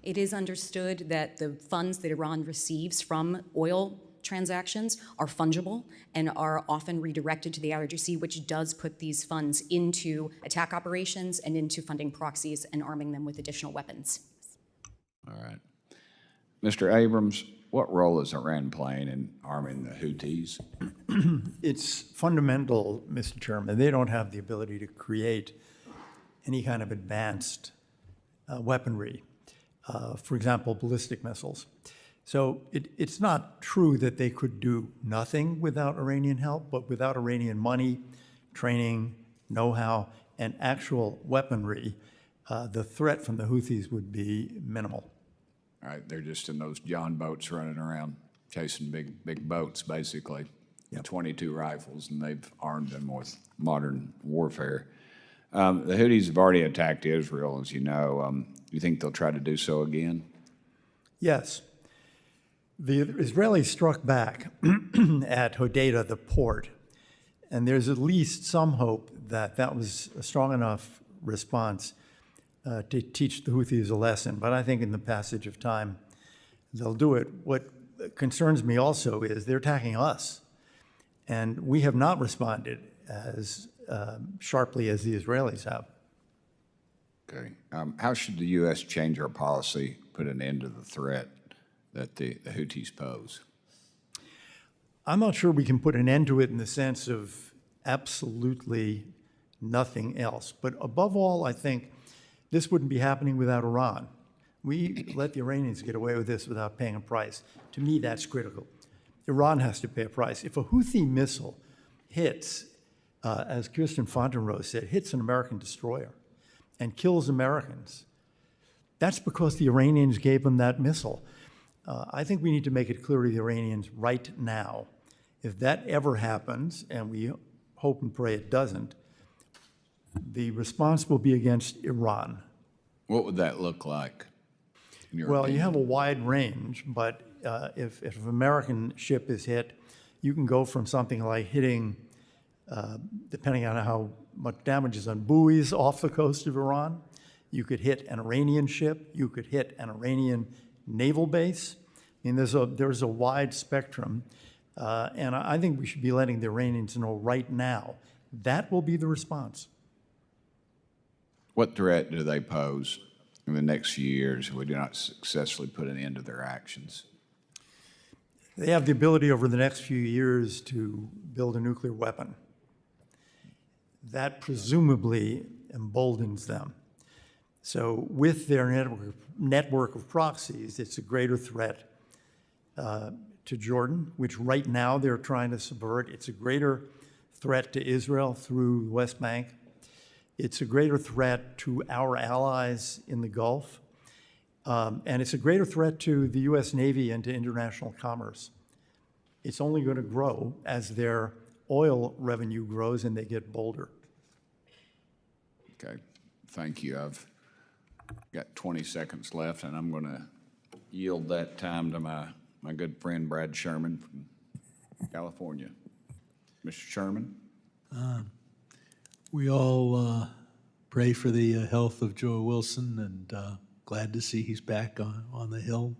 It is understood that the funds that Iran receives from oil transactions are fungible and are often redirected to the IRGC, which does put these funds into attack operations and into funding proxies and arming them with additional weapons. All right. Mr. Abrams, what role is Iran playing in arming the Houthis? It's fundamental, Mr. Chairman. They don't have the ability to create any kind of advanced weaponry. For example, ballistic missiles. So it's not true that they could do nothing without Iranian help, but without Iranian money, training, know-how, and actual weaponry, the threat from the Houthis would be minimal. All right, they're just in those John boats running around chasing big boats, basically, with 22 rifles, and they've armed them with modern warfare. The Houthis have already attacked Israel, as you know. You think they'll try to do so again? Yes. The Israelis struck back at Hodeidah, the port, and there's at least some hope that that was a strong enough response to teach the Houthis a lesson. But I think in the passage of time, they'll do it. What concerns me also is they're attacking us, and we have not responded as sharply as the Israelis have. Okay. How should the U.S. change our policy, put an end to the threat that the Houthis pose? I'm not sure we can put an end to it in the sense of absolutely nothing else. But above all, I think this wouldn't be happening without Iran. We let the Iranians get away with this without paying a price. To me, that's critical. Iran has to pay a price. If a Houthi missile hits, as Kirsten Fontenrose said, hits an American destroyer and kills Americans, that's because the Iranians gave them that missile. I think we need to make it clear to the Iranians right now, if that ever happens, and we hope and pray it doesn't, the response will be against Iran. What would that look like? Well, you have a wide range, but if an American ship is hit, you can go from something like hitting, depending on how much damage is on buoys off the coast of Iran. You could hit an Iranian ship. You could hit an Iranian naval base. I mean, there's a wide spectrum, and I think we should be letting the Iranians know right now that will be the response. What threat do they pose in the next few years if we do not successfully put an end to their actions? They have the ability over the next few years to build a nuclear weapon. That presumably emboldens them. So with their network of proxies, it's a greater threat to Jordan, which right now they're trying to subvert. It's a greater threat to Israel through the West Bank. It's a greater threat to our allies in the Gulf. And it's a greater threat to the U.S. Navy and to international commerce. It's only going to grow as their oil revenue grows and they get bolder. Okay, thank you. I've got 20 seconds left, and I'm going to yield that time to my good friend Brad Sherman from California. Mr. Sherman? We all pray for the health of Joe Wilson, and glad to see he's back on the Hill.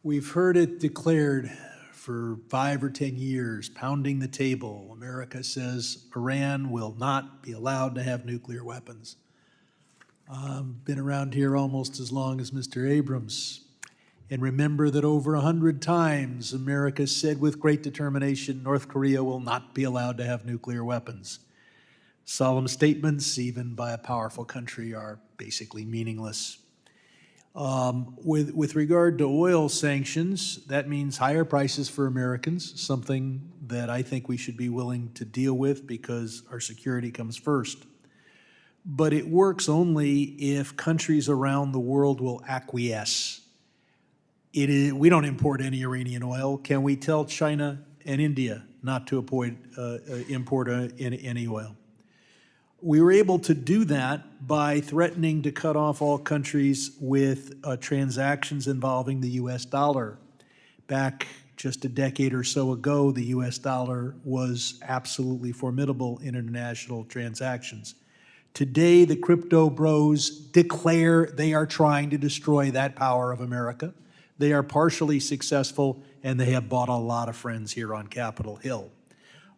We've heard it declared for 5 or 10 years, pounding the table. America says Iran will not be allowed to have nuclear weapons. Been around here almost as long as Mr. Abrams. And remember that over 100 times, America said with great determination, North Korea will not be allowed to have nuclear weapons. Solemn statements, even by a powerful country, are basically meaningless. With regard to oil sanctions, that means higher prices for Americans, something that I think we should be willing to deal with because our security comes first. But it works only if countries around the world will acquiesce. We don't import any Iranian oil. Can we tell China and India not to import any oil? We were able to do that by threatening to cut off all countries with transactions involving the U.S. dollar. Back just a decade or so ago, the U.S. dollar was absolutely formidable in international transactions. Today, the crypto bros declare they are trying to destroy that power of America. They are partially successful, and they have bought a lot of friends here on Capitol Hill.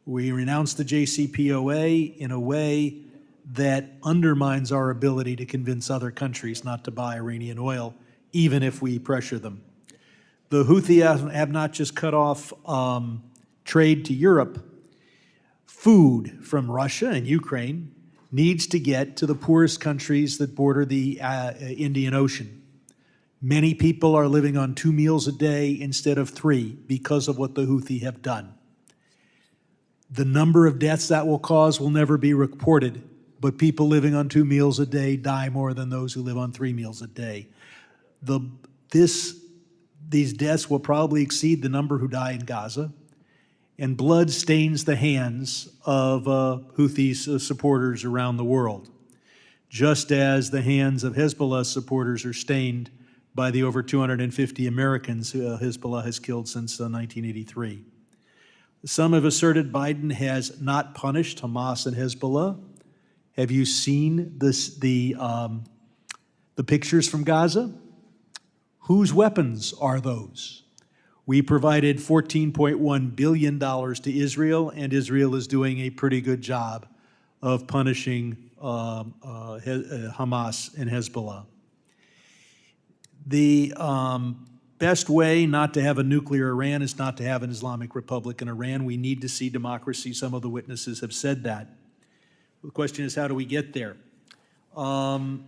We renounced the JCPOA in a way that undermines our ability to convince other countries not to buy Iranian oil, even if we pressure them. The Houthis have not just cut off trade to Europe. Food from Russia and Ukraine needs to get to the poorest countries that border the Indian Ocean. Many people are living on 2 meals a day instead of 3 because of what the Houthis have done. The number of deaths that will cause will never be reported, but people living on 2 meals a day die more than those who live on 3 meals a day. These deaths will probably exceed the number who die in Gaza, and blood stains the hands of Houthis supporters around the world, just as the hands of Hezbollah supporters are stained by the over 250 Americans Hezbollah has killed since 1983. Some have asserted Biden has not punished Hamas and Hezbollah. Have you seen the pictures from Gaza? Whose weapons are those? We provided $14.1 billion to Israel, and Israel is doing a pretty good job of punishing Hamas and Hezbollah. The best way not to have a nuclear Iran is not to have an Islamic Republic in Iran. We need to see democracy. Some of the witnesses have said that. The question is, how do we get there? I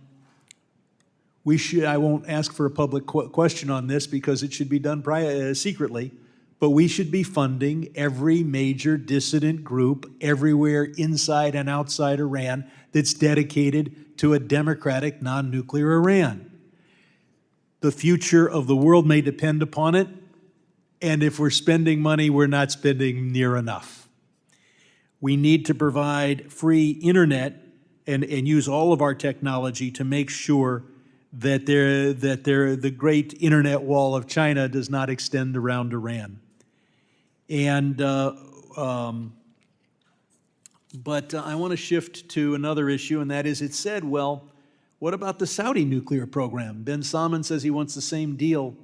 won't ask for a public question on this because it should be done secretly, but we should be funding every major dissident group everywhere inside and outside Iran that's dedicated to a democratic, non-nuclear Iran. The future of the world may depend upon it, and if we're spending money, we're not spending near enough. We need to provide free internet and use all of our technology to make sure that the great internet wall of China does not extend around Iran. But I want to shift to another issue, and that is, it said, well, what about the Saudi nuclear program? Ben Salman says he wants the same deal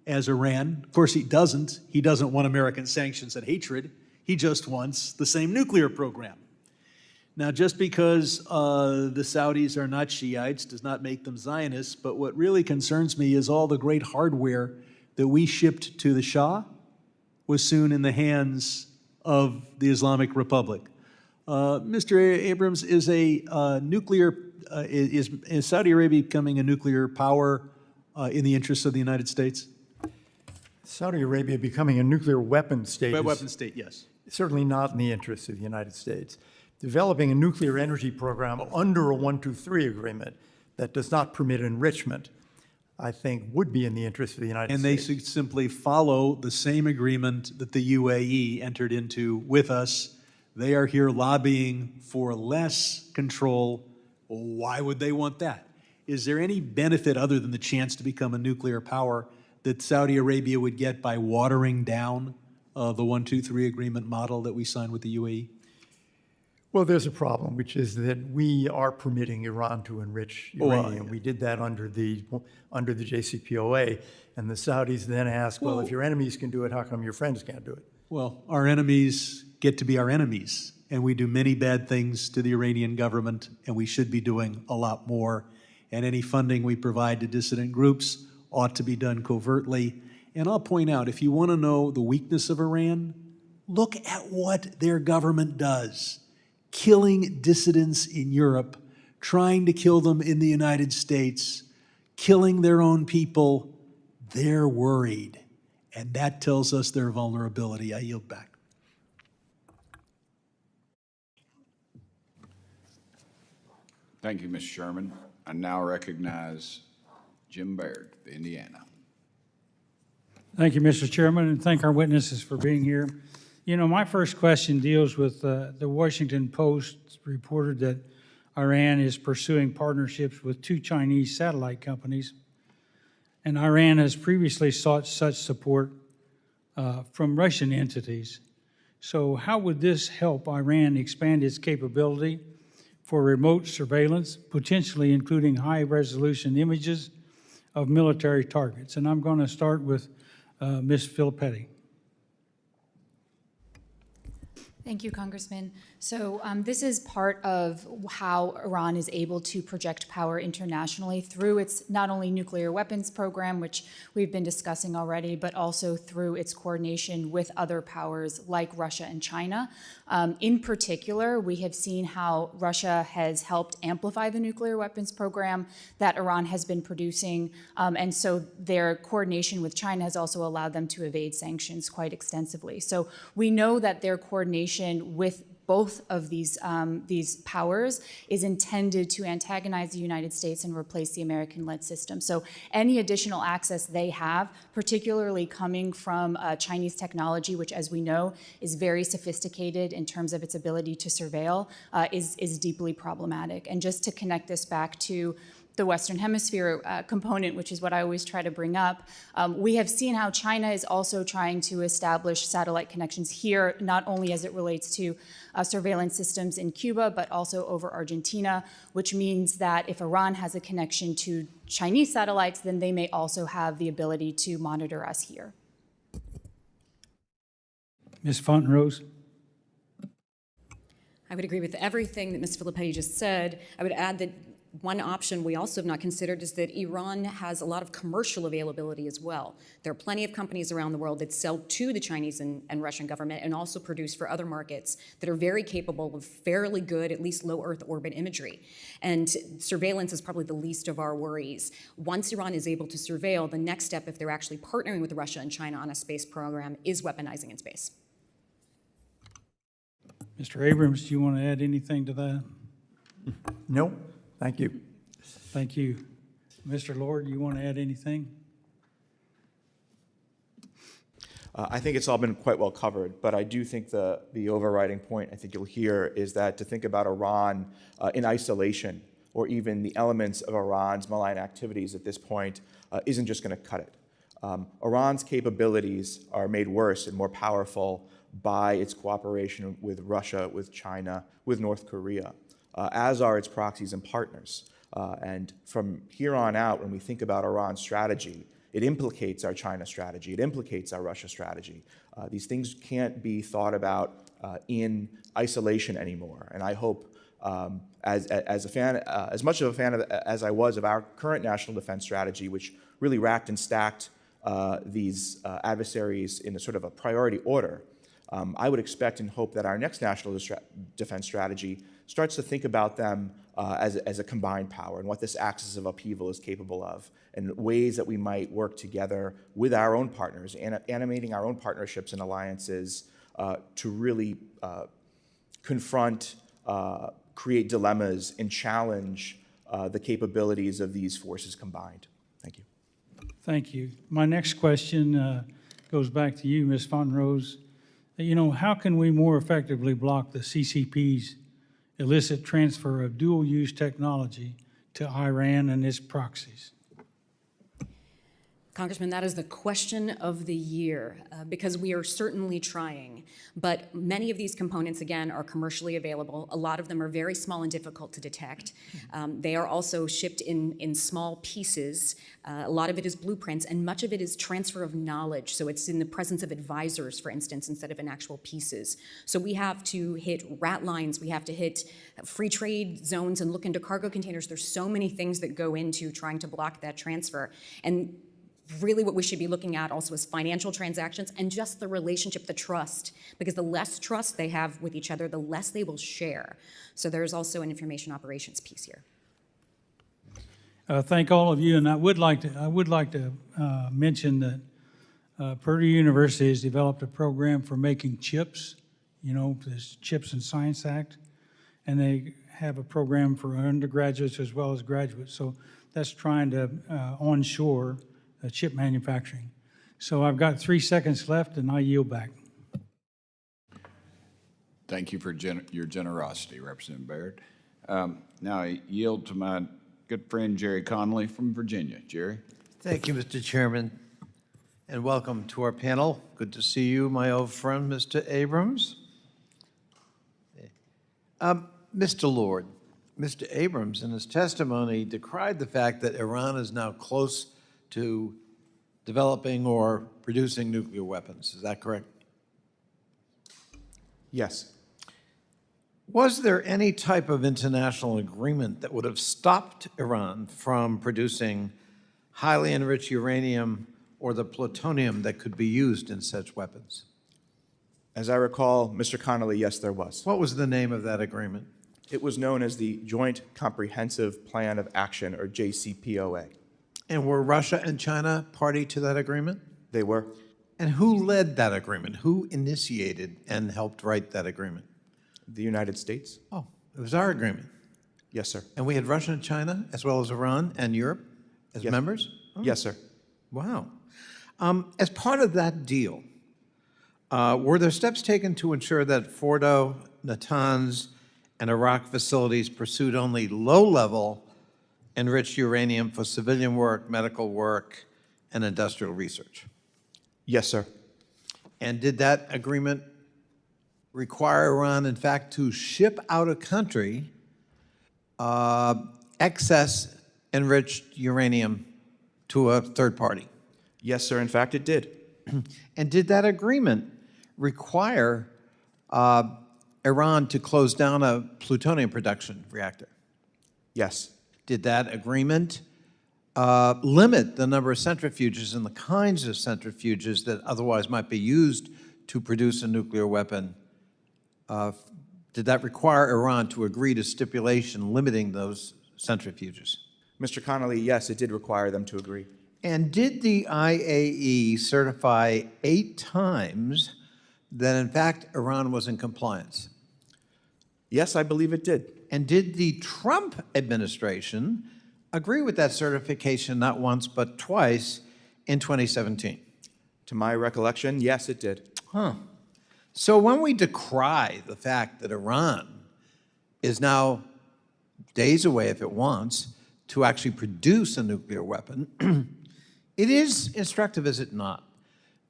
as Iran. Of course, he doesn't. He doesn't want American sanctions and hatred. He just wants the same nuclear program. Now, just because the Saudis are not Shiites does not make them Zionists, but what really concerns me is all the great hardware that we shipped to the Shah was soon in the hands of the Islamic Republic. Mr. Abrams, is Saudi Arabia becoming a nuclear power in the interests of the United States? Saudi Arabia becoming a nuclear weapon state Weapon state, yes. certainly not in the interests of the United States. developing a nuclear energy program under a 123 agreement that does not permit enrichment, I think, would be in the interest of the United And they States. should simply follow the same agreement that the UAE entered into with us. They are here lobbying for less control. Why would they want that? Is there any benefit other than the chance to become a nuclear power that Saudi Arabia would get by watering down the 123 agreement model that we signed with the UAE? Well, there's a problem, which is that we are permitting Iran to enrich uranium. We did that under the JCPOA, and the Saudis then ask, well, if your enemies can do it, how come your friends can't do it? Well, our enemies get to be our enemies, and we do many bad things to the Iranian government, and we should be doing a lot more. And any funding we provide to dissident groups ought to be done covertly. And I'll point out, if you want to know the weakness of Iran, look at what their government does. Killing dissidents in Europe, trying to kill them in the United States, killing their own people. They're worried. And that tells us their vulnerability. I yield back. Thank you, Mr. Sherman. I now recognize Jim Baird, of Indiana. Thank you, Mr. Chairman, and thank our witnesses for being here. You know, my first question deals with the Washington Post reported that Iran is pursuing partnerships with 2 Chinese satellite companies, and Iran has previously sought such support from Russian entities. So how would this help Iran expand its capability for remote surveillance, potentially including high-resolution images of military targets? And I'm going to start with Ms. Filippetti. Thank you, Congressman. So this is part of how Iran is able to project power internationally through its not only nuclear weapons program, which we've been discussing already, but also through its coordination with other powers like Russia and China. In particular, we have seen how Russia has helped amplify the nuclear weapons program that Iran has been producing. And so their coordination with China has also allowed them to evade sanctions quite extensively. So we know that their coordination with both of these powers is intended to antagonize the United States and replace the American-led system. So any additional access they have, particularly coming from Chinese technology, which, as we know, is very sophisticated in terms of its ability to surveil, is deeply problematic. And just to connect this back to the Western Hemisphere component, which is what I always try to bring up, we have seen how China is also trying to establish satellite connections here, not only as it relates to surveillance systems in Cuba, but also over Argentina, which means that if Iran has a connection to Chinese satellites, then they may also have the ability to monitor us here. Ms. Fontenrose. I would agree with everything that Ms. Filippetti just said. I would add that one option we also have not considered is that Iran has a lot of commercial availability as well. There are plenty of companies around the world that sell to the Chinese and Russian government and also produce for other markets that are very capable of fairly good, at least low Earth orbit imagery. And surveillance is probably the least of our worries. Once Iran is able to surveil, the next step, if they're actually partnering with Russia and China on a space program, is weaponizing in space. Mr. Abrams, do you want to add anything to that? No, thank you. Thank you. Mr. Lord, you want to add anything? I think it's all been quite well covered, but I do think the overriding point I think you'll hear is that to think about Iran in isolation, or even the elements of Iran's malign activities at this point, isn't just going to cut it. Iran's capabilities are made worse and more powerful by its cooperation with Russia, with China, with North Korea, as are its proxies and partners. And from here on out, when we think about Iran's strategy, it implicates our China strategy, it implicates our Russia strategy. These things can't be thought about in isolation anymore. And I hope, as much of a fan as I was of our current national defense strategy, which really racked and stacked these adversaries in a sort of a priority order, I would expect and hope that our next national defense strategy starts to think about them as a combined power and what this axis of upheaval is capable of, and ways that we might work together with our own partners, and animating our own partnerships and alliances to really confront create dilemmas and challenge the capabilities of these forces combined. Thank you. Thank you. My next question goes back to you, Ms. Von Rose. You know, how can we more effectively block the CCP's illicit transfer of dual-use technology to Iran and its proxies? Congressman, that is the question of the year because we are certainly trying. But many of these components, again, are commercially available. A lot of them are very small and difficult to detect. They are also shipped in small pieces. A lot of it is blueprints, and much of it is transfer of knowledge. So it's in the presence of advisors, for instance, instead of in actual pieces. So we have to hit rat lines. We have to hit free trade zones and look into cargo containers. There's so many things that go into trying to block that transfer. And really what we should be looking at also is financial transactions and just the relationship, the trust, because the less trust they have with each other, the less they will share. So there's also an information operations piece here. Thank all of you, and I would like to mention that Purdue University has developed a program for making chips, you know, this Chips and Science Act, and they have a program for undergraduates as well as graduates. So that's trying to onshore chip manufacturing. So I've got 3 seconds left, and I yield back. Thank you for your generosity, Representative Baird. Now I yield to my good friend Jerry Connolly from Virginia. Jerry. Thank you, Mr. Chairman, and welcome to our panel. Good to see you, my old friend, Mr. Abrams. Mr. Lord, Mr. Abrams, in his testimony, decried the fact that Iran is now close to developing or producing nuclear weapons. Is that correct? Yes. Was there any type of international agreement that would have stopped Iran from producing highly enriched uranium or the plutonium that could be used in such weapons? As I recall, Mr. Connolly, yes, there was. What was the name of that agreement? It was known as the Joint Comprehensive Plan of Action, or JCPOA. And were Russia and China party to that agreement? They were. And who led that agreement? Who initiated and helped write that agreement? The United States? Oh, it was our agreement. Yes, sir. And we had Russia and China, as well as Iran and Europe as Yes. members? Oh, Yes, sir. wow. As part of that deal, were there steps taken to ensure that Fordo, Natanz, and Iraq facilities pursued only low-level enriched uranium for civilian work, medical work, and industrial research? Yes, sir. And did that agreement require Iran, in fact, to ship out of country excess enriched uranium to a third party? Yes, sir. In fact, it did. And did that agreement require Iran to close down a plutonium production reactor? Yes. Did that agreement limit the number of centrifuges and the kinds of centrifuges that otherwise might be used to produce a nuclear weapon? Did that require Iran to agree to stipulation limiting those centrifuges? Mr. Connolly, yes, it did require them to agree. And did the IAE certify 8 times that, in fact, Iran was in compliance? Yes, I believe it did. And did the Trump administration agree with that certification not once but twice in 2017? To my recollection, yes, it did. Huh. So when we decry the fact that Iran is now days away, if it wants, to actually produce a nuclear weapon, it is instructive, is it not,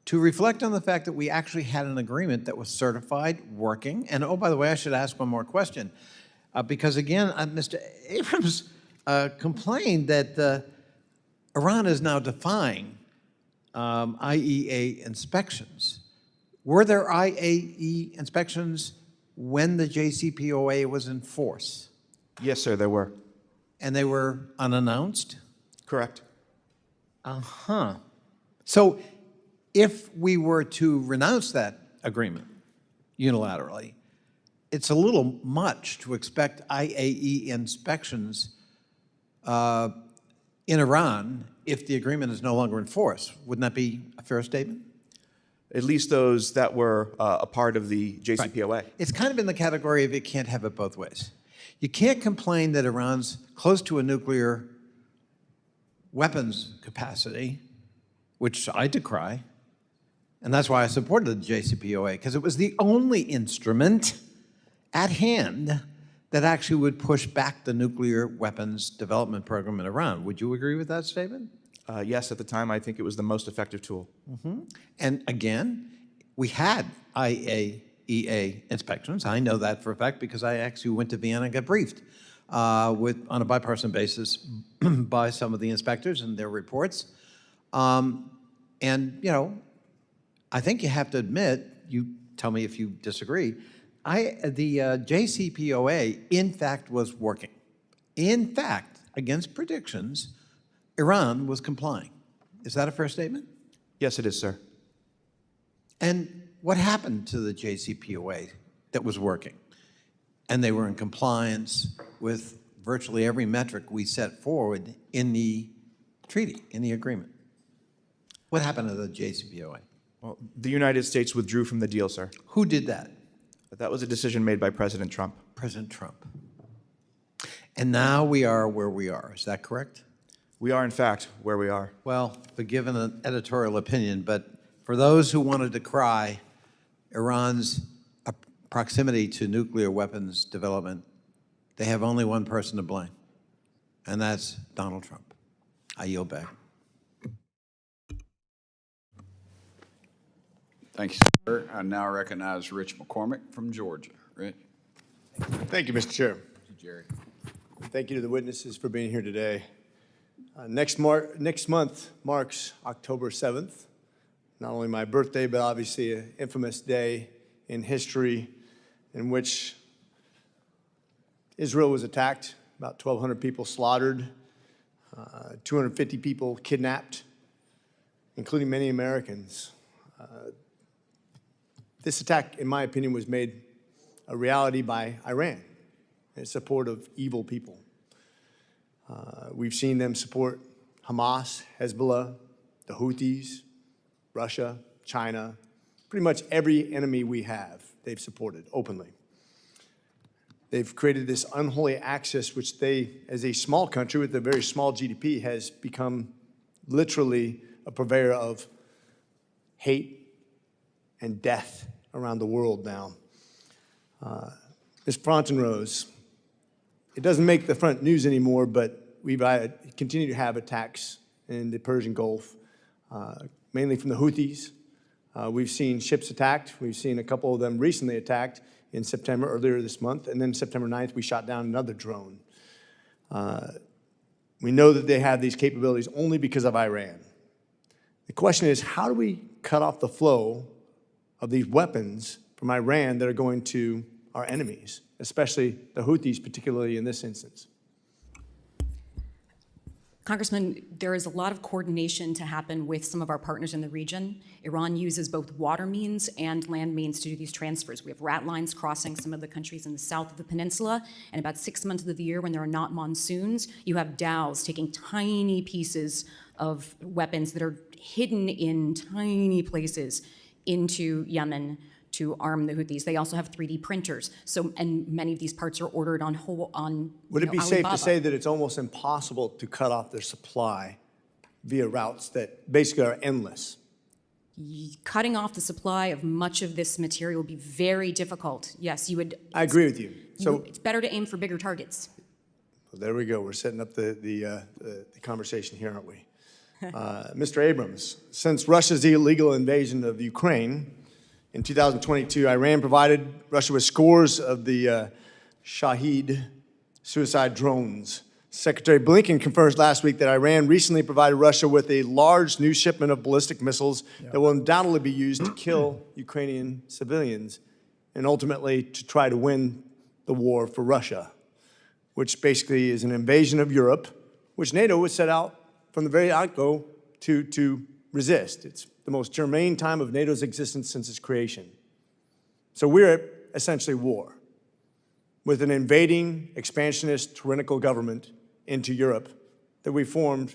to reflect on the fact that we actually had an agreement that was certified, working. And oh, by the way, I should ask one more question. Because again, Mr. Abrams complained that Iran is now defying IAEA inspections. Were there IAEA inspections when the JCPOA was in force? Yes, sir, there were. And they were unannounced? Correct. Uh-huh. So if we were to renounce that agreement unilaterally, it's a little much to expect IAEA inspections in Iran if the agreement is no longer in force. Wouldn't that be a fair statement? at least those that were a part of the JCPOA. It's kind of in the category of it can't have it both ways. You can't complain that Iran's close to a nuclear weapons capacity, which I decry, and that's why I supported the JCPOA, because it was the only instrument at hand that actually would push back the nuclear weapons development program in Iran. Would you agree with that statement? Yes, at the time, I think it was the most effective tool. And again, we had IAEA inspections. I know that for a fact because I actually went to Vienna and got briefed on a bipartisan basis by some of the inspectors and their reports. And, you know, I think you have to admit, you tell me if you disagree, the JCPOA, in fact, was working. In fact, against predictions, Iran was complying. Is that a fair statement? Yes, it is, sir. And what happened to the JCPOA that was working? And they were in compliance with virtually every metric we set forward in the treaty, in the agreement. What happened to the JCPOA? Well, the United States withdrew from the deal, sir. Who did that? But that was a decision made by President Trump. President Trump. And now we are where we are. Is that correct? We are, in fact, where we are. Well, forgive an editorial opinion, but for those who wanted to decry Iran's proximity to nuclear weapons development, they have only one person to blame, and that's Donald Trump. I yield back. Thank you, sir. I now recognize Rich McCormick from Georgia. Rich? Thank you, Mr. Chair. Jerry. Thank you to the witnesses for being here today. Next month marks October 7th, not only my birthday, but obviously an infamous day in history in which Israel was attacked, about 1,200 people slaughtered, 250 people kidnapped, including many Americans. This attack, in my opinion, was made a reality by Iran in support of evil people. We've seen them support Hamas, Hezbollah, the Houthis, Russia, China, pretty much every enemy we have, they've supported openly. They've created this unholy axis, which they, as a small country with a very small GDP, has become literally a purveyor of hate and death around the world now. Ms. Fontenrose, it doesn't make the front news anymore, but we've continued to have attacks in the Persian Gulf, mainly from the Houthis. We've seen ships attacked. We've seen a couple of them recently attacked in September, earlier this month, and then September 9th, we shot down another drone. We know that they have these capabilities only because of Iran. The question is, how do we cut off the flow of these weapons from Iran that are going to our enemies, especially the Houthis, particularly in this instance? Congressman, there is a lot of coordination to happen with some of our partners in the region. Iran uses both water means and land means to do these transfers. We have rat lines crossing some of the countries in the south of the peninsula, and about 6 months of the year when there are not monsoons, you have dhows taking tiny pieces of weapons that are hidden in tiny places into Yemen to arm the Houthis. They also have 3D printers. So, and many of these parts are ordered on Would it be safe Alibaba. to say that it's almost impossible to cut off their supply via routes that basically are endless? Cutting off the supply of much of this material would be very difficult. Yes, you would. I agree with you. So It's better to aim for bigger targets. well, there we go. We're setting up the conversation here, aren't we? Mr. Abrams, since Russia's illegal invasion of Ukraine in 2022, Iran provided Russia with scores of the Shahed suicide drones. Secretary Blinken confirmed last week that Iran recently provided Russia with a large new shipment of ballistic missiles that will undoubtedly be used to kill Ukrainian civilians and ultimately to try to win the war for Russia, which basically is an invasion of Europe, which NATO was set out from the very outgo to resist. It's the most germane time of NATO's existence since its creation. So we're at essentially war with an invading, expansionist, tyrannical government into Europe that we formed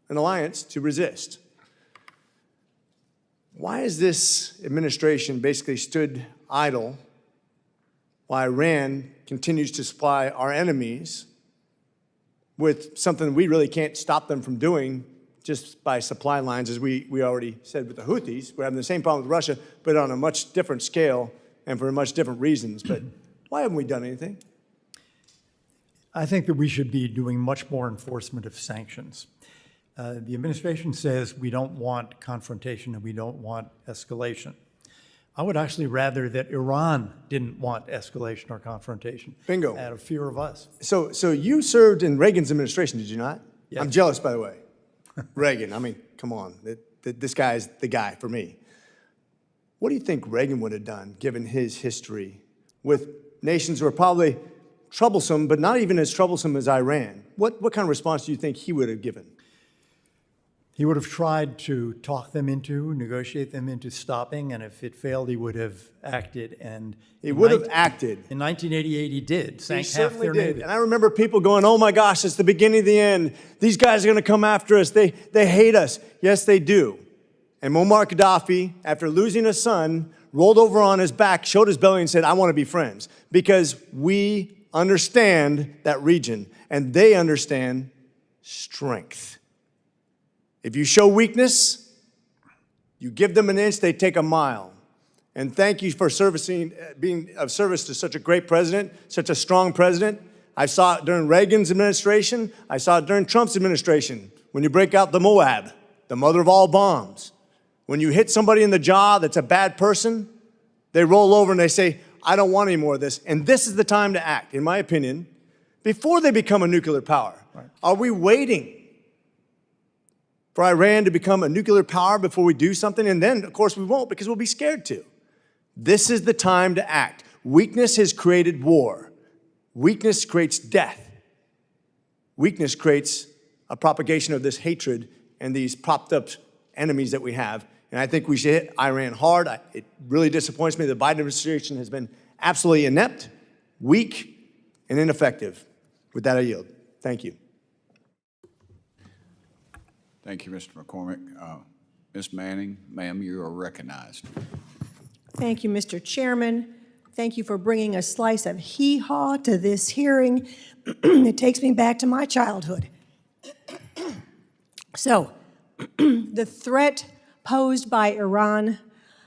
an alliance to resist. Why has this administration basically stood idle while Iran continues to supply our enemies with something we really can't stop them from doing just by supply lines, as we already said with the Houthis? We're having the same problem with Russia, but on a much different scale and for much different reasons. But why haven't we done anything? I think that we should be doing much more enforcement of sanctions. The administration says we don't want confrontation and we don't want escalation. I would actually rather that Iran didn't want escalation or confrontation. Bingo. Out of fear of us. So you served in Reagan's administration, did you not? Yes. I'm jealous, by the way. Reagan, I mean, come on. This guy's the guy for me. What do you think Reagan would have done, given his history with nations who are probably troublesome, but not even as troublesome as Iran? What kind of response do you think he would have given? He would have tried to talk them into, negotiate them into stopping, and if it failed, he would have acted. And He would have acted. In 1988, he did. He Sank half certainly their did. navy. And I remember people going, oh my gosh, it's the beginning of the end. These guys are going to come after us. They hate us. Yes, they do. And Muammar Gaddafi, after losing a son, rolled over on his back, showed his belly and said, I want to be friends. Because we understand that region and they understand strength. If you show weakness, you give them an inch, they take a mile. And thank you for being of service to such a great president, such a strong president. I saw it during Reagan's administration. I saw it during Trump's administration. When you break out the Moab, the mother of all bombs. When you hit somebody in the jaw that's a bad person, they roll over and they say, I don't want any more of this. And this is the time to act, in my opinion, before they become a nuclear power. Right. Are we waiting for Iran to become a nuclear power before we do something? And then, of course, we won't, because we'll be scared to. This is the time to act. Weakness has created war. Weakness creates death. Weakness creates a propagation of this hatred and these propped up enemies that we have. And I think we should hit Iran hard. It really disappoints me the Biden administration has been absolutely inept, weak, and ineffective. With that, I yield. Thank you. Thank you, Mr. McCormick. Ms. Manning, ma'am, you are recognized. Thank you, Mr. Chairman. Thank you for bringing a slice of hee-haw to this hearing. It takes me back to my childhood. So, the threat posed by Iran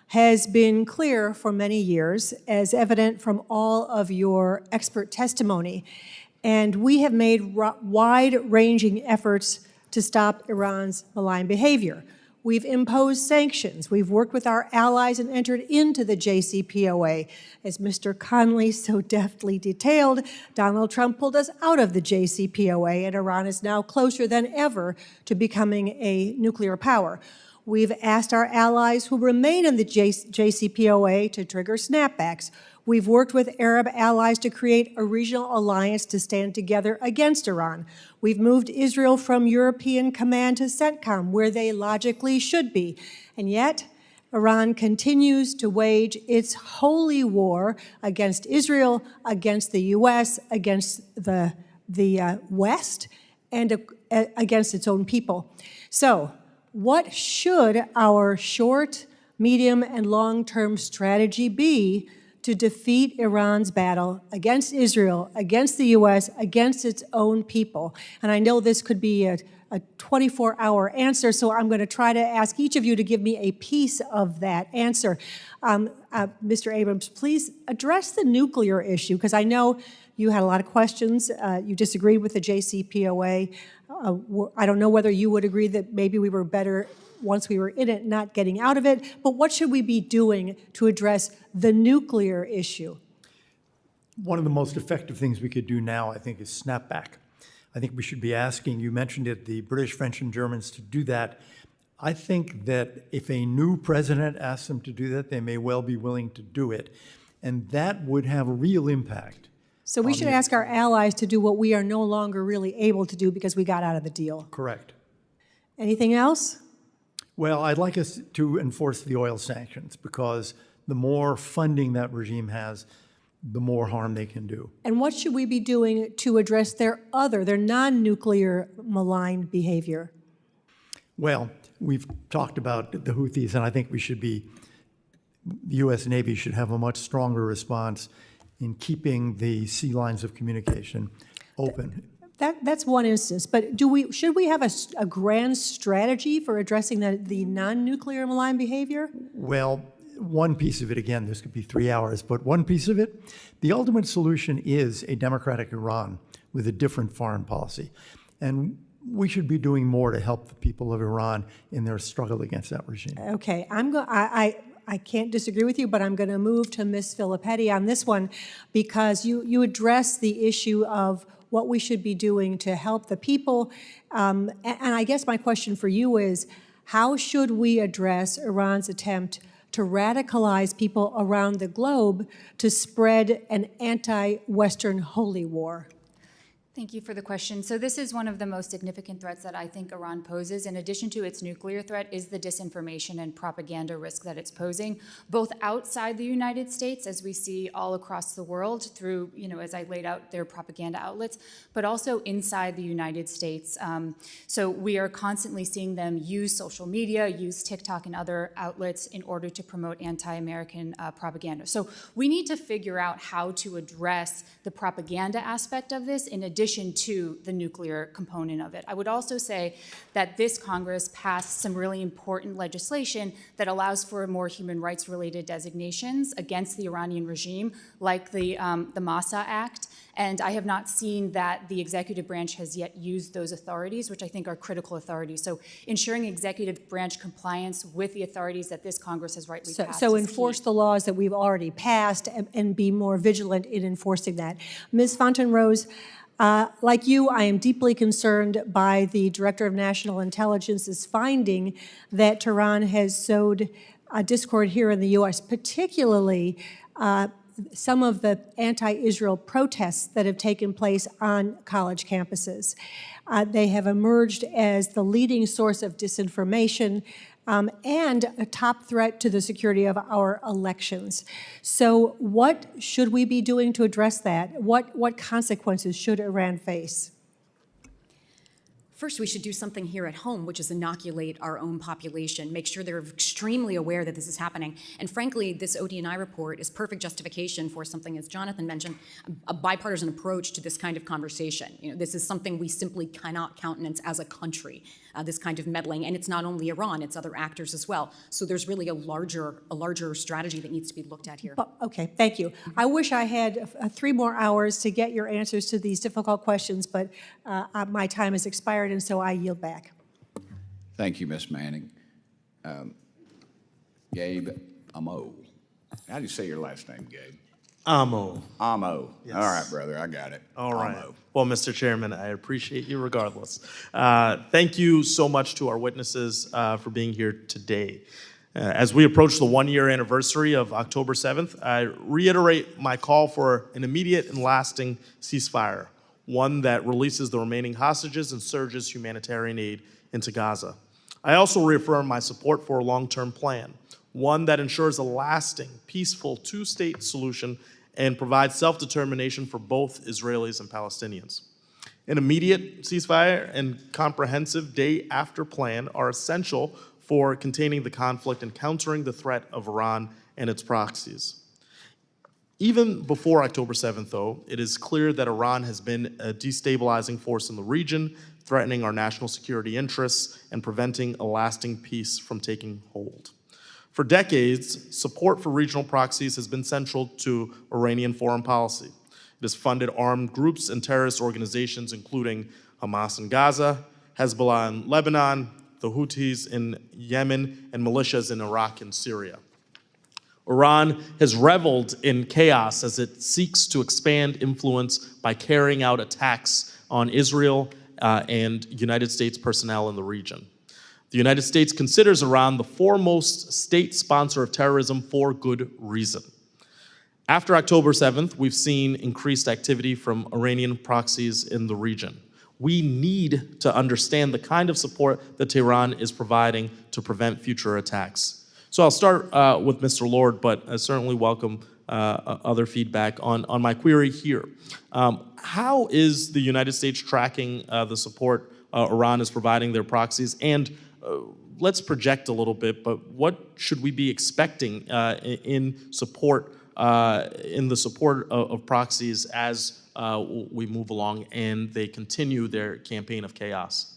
has been clear for many years, as evident from all of your expert testimony. And we have made wide-ranging efforts to stop Iran's malign behavior. We've imposed sanctions. We've worked with our allies and entered into the JCPOA. As Mr. Connolly so deftly detailed, Donald Trump pulled us out of the JCPOA, and Iran is now closer than ever to becoming a nuclear power. We've asked our allies who remain in the JCPOA to trigger snapbacks. We've worked with Arab allies to create a regional alliance to stand together against Iran. We've moved Israel from European Command to CENTCOM, where they logically should be. And yet, Iran continues to wage its holy war against Israel, against the U.S., against the West, and against its own people. So, what should our short, medium, and long-term strategy be to defeat Iran's battle against Israel, against the U.S., against its own people? And I know this could be a 24-hour answer, so I'm going to try to ask each of you to give me a piece of that answer. Mr. Abrams, please address the nuclear issue, because I know you had a lot of questions. You disagreed with the JCPOA. I don't know whether you would agree that maybe we were better once we were in it, not getting out of it, but what should we be doing to address the nuclear issue? One of the most effective things we could do now, I think, is snap back. I think we should be asking, you mentioned it, the British, French, and Germans to do that. I think that if a new president asks them to do that, they may well be willing to do it. And that would have a real impact. So we should ask our allies to do what we are no longer really able to do because we got out of the deal. Correct. Anything else? Well, I'd like us to enforce the oil sanctions, because the more funding that regime has, the more harm they can do. And what should we be doing to address their non-nuclear malign behavior? Well, we've talked about the Houthis, and I think the U.S. Navy should have a much stronger response in keeping the sea lines of communication open. That's one instance, but should we have a grand strategy for addressing the non-nuclear malign behavior? Well, one piece of it, again, this could be 3 hours, but one piece of it, the ultimate solution is a democratic Iran with a different foreign policy. And we should be doing more to help the people of Iran in their struggle against that regime. Okay, I can't disagree with you, but I'm going to move to Ms. Filippetti on this one because you address the issue of what we should be doing to help the people. And I guess my question for you is, how should we address Iran's attempt to radicalize people around the globe to spread an anti-Western holy war? Thank you for the question. So this is one of the most significant threats that I think Iran poses. In addition to its nuclear threat is the disinformation and propaganda risk that it's posing, both outside the United States, as we see all across the world through, as I laid out, their propaganda outlets, but also inside the United States. So we are constantly seeing them use social media, use TikTok and other outlets in order to promote anti-American propaganda. So we need to figure out how to address the propaganda aspect of this in addition to the nuclear component of it. I would also say that this Congress passed some really important legislation that allows for more human rights related designations against the Iranian regime, like the Massa Act. And I have not seen that the executive branch has yet used those authorities, which I think are critical authorities. So ensuring executive branch compliance with the authorities that this Congress has rightly passed. So is enforce key. the laws that we've already passed and be more vigilant in enforcing that. Ms. Fontaine-Rose, like you, I am deeply concerned by the Director of National Intelligence's finding that Tehran has sowed discord here in the U.S., particularly some of the anti-Israel protests that have taken place on college campuses. They have emerged as the leading source of disinformation and a top threat to the security of our elections. So what should we be doing to address that? What consequences should Iran face? First, we should do something here at home, which is inoculate our own population, make sure they're extremely aware that this is happening. And frankly, this ODNI report is perfect justification for something, as Jonathan mentioned, a bipartisan approach to this kind of conversation. This is something we simply cannot countenance as a country, this kind of meddling. And it's not only Iran, it's other actors as well. So there's really a larger strategy that needs to be looked at here. Okay, thank you. I wish I had 3 more hours to get your answers to these difficult questions, but my time has expired, and so I yield back. Thank you, Ms. Manning. Gabe Amo. How do you say your last name, Gabe? Amo. Amo. Yes. All right, brother, I got it. All right. Amo. Well, Mr. Chairman, I appreciate you regardless. Thank you so much to our witnesses for being here today. As we approach the 1-year anniversary of October 7th, I reiterate my call for an immediate and lasting ceasefire, one that releases the remaining hostages and surges humanitarian aid into Gaza. I also reaffirm my support for a long-term plan, one that ensures a lasting, peaceful two-state solution and provides self-determination for both Israelis and Palestinians. An immediate ceasefire and comprehensive day-after plan are essential for containing the conflict and countering the threat of Iran and its proxies. Even before October 7th, though, it is clear that Iran has been a destabilizing force in the region, threatening our national security interests and preventing a lasting peace from taking hold. For decades, support for regional proxies has been central to Iranian foreign policy. It has funded armed groups and terrorist organizations, including Hamas in Gaza, Hezbollah in Lebanon, the Houthis in Yemen, and militias in Iraq and Syria. Iran has reveled in chaos as it seeks to expand influence by carrying out attacks on Israel and United States personnel in the region. The United States considers Iran the foremost state sponsor of terrorism for good reason. After October 7th, we've seen increased activity from Iranian proxies in the region. We need to understand the kind of support that Tehran is providing to prevent future attacks. So I'll start with Mr. Lord, but I certainly welcome other feedback on my query here. How is the United States tracking the support Iran is providing their proxies? And let's project a little bit, but what should we be expecting in the support of proxies as we move along and they continue their campaign of chaos?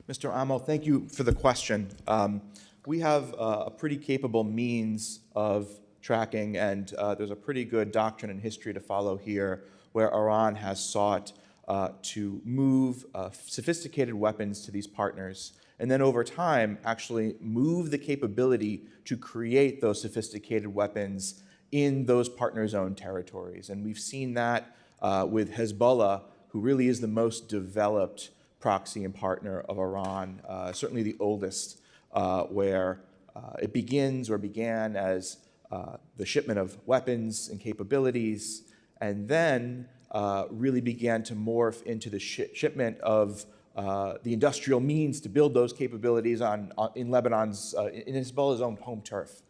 Mr. Amo, thank you for the question. We have a pretty capable means of tracking, and there's a pretty good doctrine and history to follow here, where Iran has sought to move sophisticated weapons to these partners, and then over time actually move the capability to create those sophisticated weapons in those partners' own territories. And we've seen that with Hezbollah, who really is the most developed proxy and partner of Iran, certainly the oldest, where it began as the shipment of weapons and capabilities, and then really began to morph into the shipment of the industrial means to build those capabilities in Lebanon's, in Hezbollah's own home turf.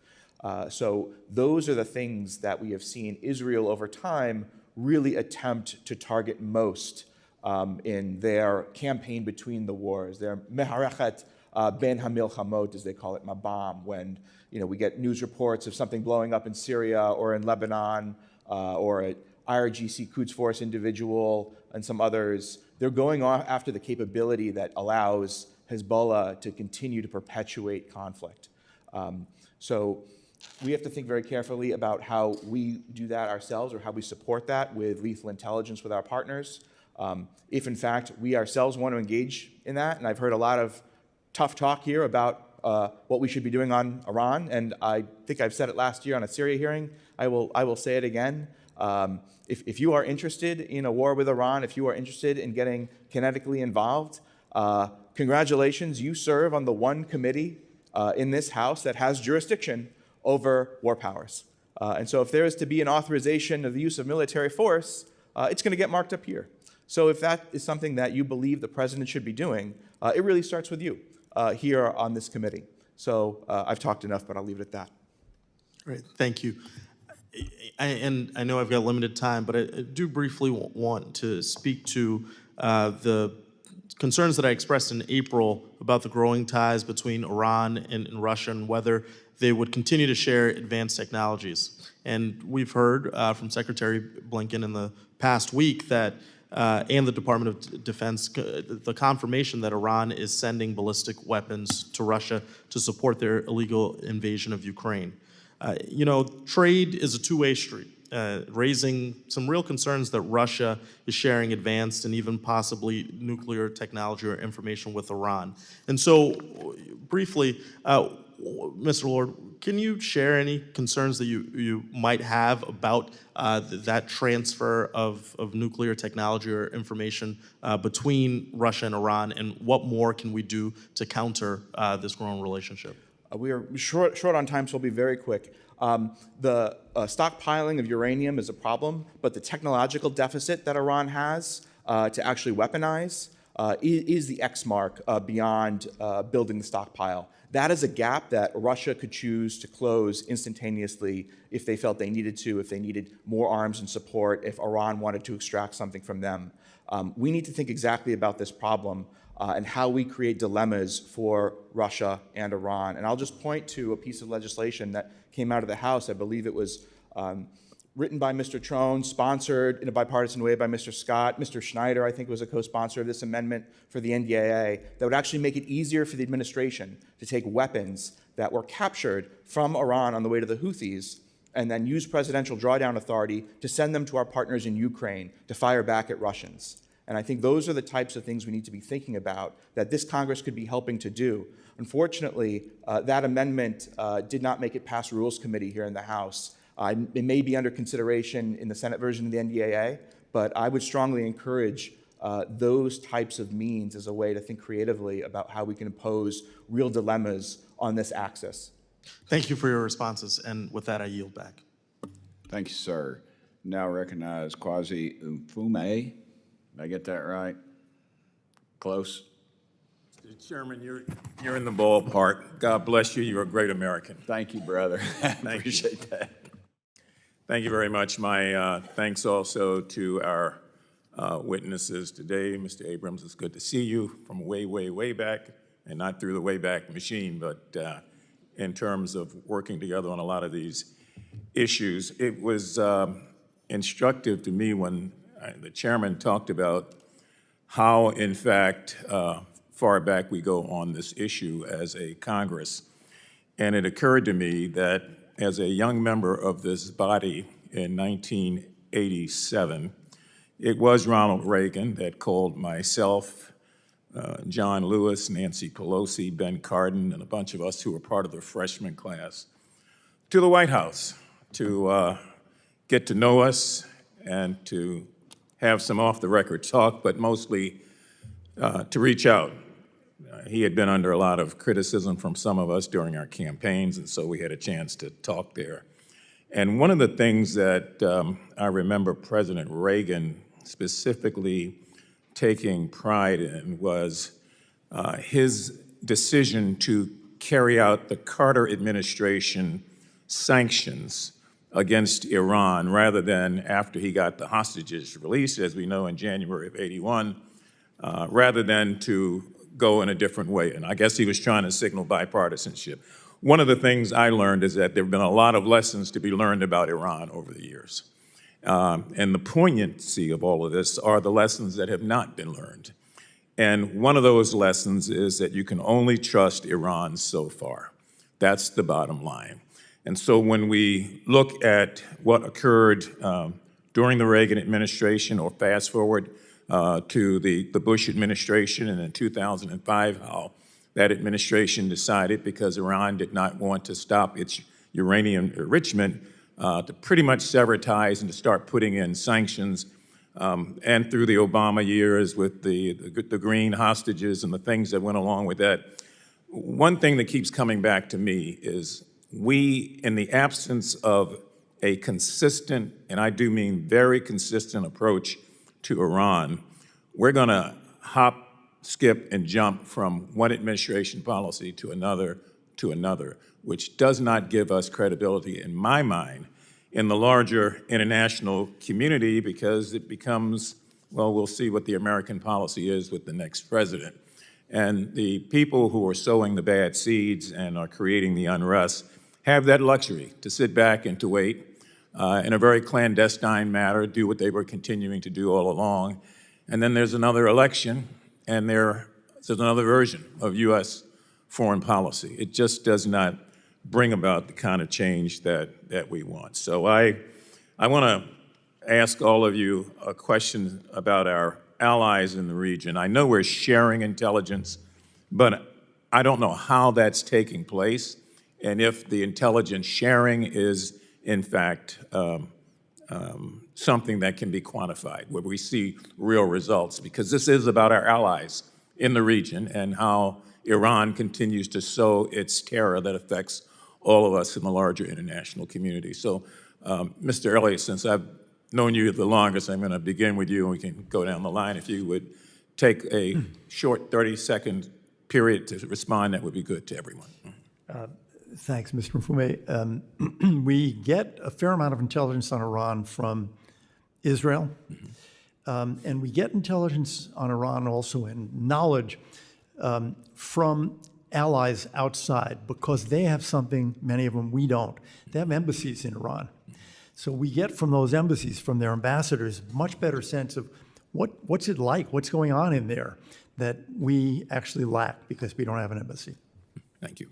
So those are the things that we have seen Israel over time really attempt to target most in their campaign between the wars, their meharechet ben hamilchamot, as they call it, mabam, when we get news reports of something blowing up in Syria or in Lebanon or at IRGC Quds Force individual and some others. They're going after the capability that allows Hezbollah to continue to perpetuate conflict. So we have to think very carefully about how we do that ourselves or how we support that with lethal intelligence with our partners. If in fact we ourselves want to engage in that, and I've heard a lot of tough talk here about what we should be doing on Iran, and I think I've said it last year on a Syria hearing, I will say it again. If you are interested in a war with Iran, if you are interested in getting kinetically involved, congratulations, you serve on the one committee in this House that has jurisdiction over war powers. And so if there is to be an authorization of the use of military force, it's going to get marked up here. So if that is something that you believe the president should be doing, it really starts with you here on this committee. So I've talked enough, but I'll leave it at that. Great, thank you. And I know I've got limited time, but I do briefly want to speak to the concerns that I expressed in April about the growing ties between Iran and Russia and whether they would continue to share advanced technologies. And we've heard from Secretary Blinken in the past week that, and the Department of Defense, the confirmation that Iran is sending ballistic weapons to Russia to support their illegal invasion of Ukraine. Trade is a two-way street, raising some real concerns that Russia is sharing advanced and even possibly nuclear technology or information with Iran. And so, briefly, Mr. Lord, can you share any concerns that you might have about that transfer of nuclear technology or information between Russia and Iran, and what more can we do to counter this growing relationship? We are short on time, so I'll be very quick. The stockpiling of uranium is a problem, but the technological deficit that Iran has to actually weaponize is the X mark beyond building the stockpile. That is a gap that Russia could choose to close instantaneously if they felt they needed to, if they needed more arms and support, if Iran wanted to extract something from them. We need to think exactly about this problem and how we create dilemmas for Russia and Iran. And I'll just point to a piece of legislation that came out of the House. I believe it was written by Mr. Trone, sponsored in a bipartisan way by Mr. Scott. Mr. Schneider, I think, was a co-sponsor of this amendment for the NDAA that would actually make it easier for the administration to take weapons that were captured from Iran on the way to the Houthis and then use presidential drawdown authority to send them to our partners in Ukraine to fire back at Russians. And I think those are the types of things we need to be thinking about that this Congress could be helping to do. Unfortunately, that amendment did not make it past Rules Committee here in the House. It may be under consideration in the Senate version of the NDAA, but I would strongly encourage those types of means as a way to think creatively about how we can impose real dilemmas on this axis. Thank you for your responses, and with that, I yield back. Thank you, sir. Now recognize Kwasi Mfume. Did I get that right? Close? Mr. Chairman, you're in the ballpark. God bless you. You're a great American. Thank you, brother. I appreciate that. Thank you very much. My thanks also to our witnesses today. Mr. Abrams, it's good to see you from way, way, way back and not through the Wayback Machine, but in terms of working together on a lot of these issues. It was instructive to me when the chairman talked about how, in fact, far back we go on this issue as a Congress. And it occurred to me that as a young member of this body in 1987, it was Ronald Reagan that called myself, John Lewis, Nancy Pelosi, Ben Cardin, and a bunch of us who were part of the freshman class to the White House to get to know us and to have some off-the-record talk, but mostly to reach out. He had been under a lot of criticism from some of us during our campaigns, and so we had a chance to talk there. And one of the things that I remember President Reagan specifically taking pride in was his decision to carry out the Carter administration sanctions against Iran rather than after he got the hostages released, as we know, in January of '81, rather than to go in a different way. And I guess he was trying to signal bipartisanship. One of the things I learned is that there have been a lot of lessons to be learned about Iran over the years. And the poignancy of all of this are the lessons that have not been learned. And one of those lessons is that you can only trust Iran so far. That's the bottom line. And so when we look at what occurred during the Reagan administration, or fast forward to the Bush administration, and in 2005, how that administration decided, because Iran did not want to stop its uranium enrichment, to pretty much sever ties and to start putting in sanctions. And through the Obama years with the green hostages and the things that went along with that, one thing that keeps coming back to me is we, in the absence of a consistent, and I do mean very consistent approach to Iran, we're going to hop, skip, and jump from one administration policy to another, which does not give us credibility, in my mind, in the larger international community, because it becomes, well, we'll see what the American policy is with the next president. And the people who are sowing the bad seeds and are creating the unrest have that luxury to sit back and to wait in a very clandestine manner, do what they were continuing to do all along. And then there's another election, and there's another version of U.S. foreign policy. It just does not bring about the kind of change that we want. So I want to ask all of you a question about our allies in the region. I know we're sharing intelligence, but I don't know how that's taking place, and if the intelligence sharing is, in fact, something that can be quantified, where we see real results, because this is about our allies in the region and how Iran continues to sow its terror that affects all of us in the larger international community. So, Mr. Elliott, since I've known you the longest, I'm going to begin with you, and we can go down the line. If you would take a short 30-second period to respond, that would be good to everyone. Thanks, Mr. Mfume. We get a fair amount of intelligence on Iran from Israel, and we get intelligence on Iran also, and knowledge from allies outside, because they have something, many of them we don't. They have embassies in Iran. So we get from those embassies, from their ambassadors, much better sense of what's it like, what's going on in there, that we actually lack because we don't have an embassy. Thank you.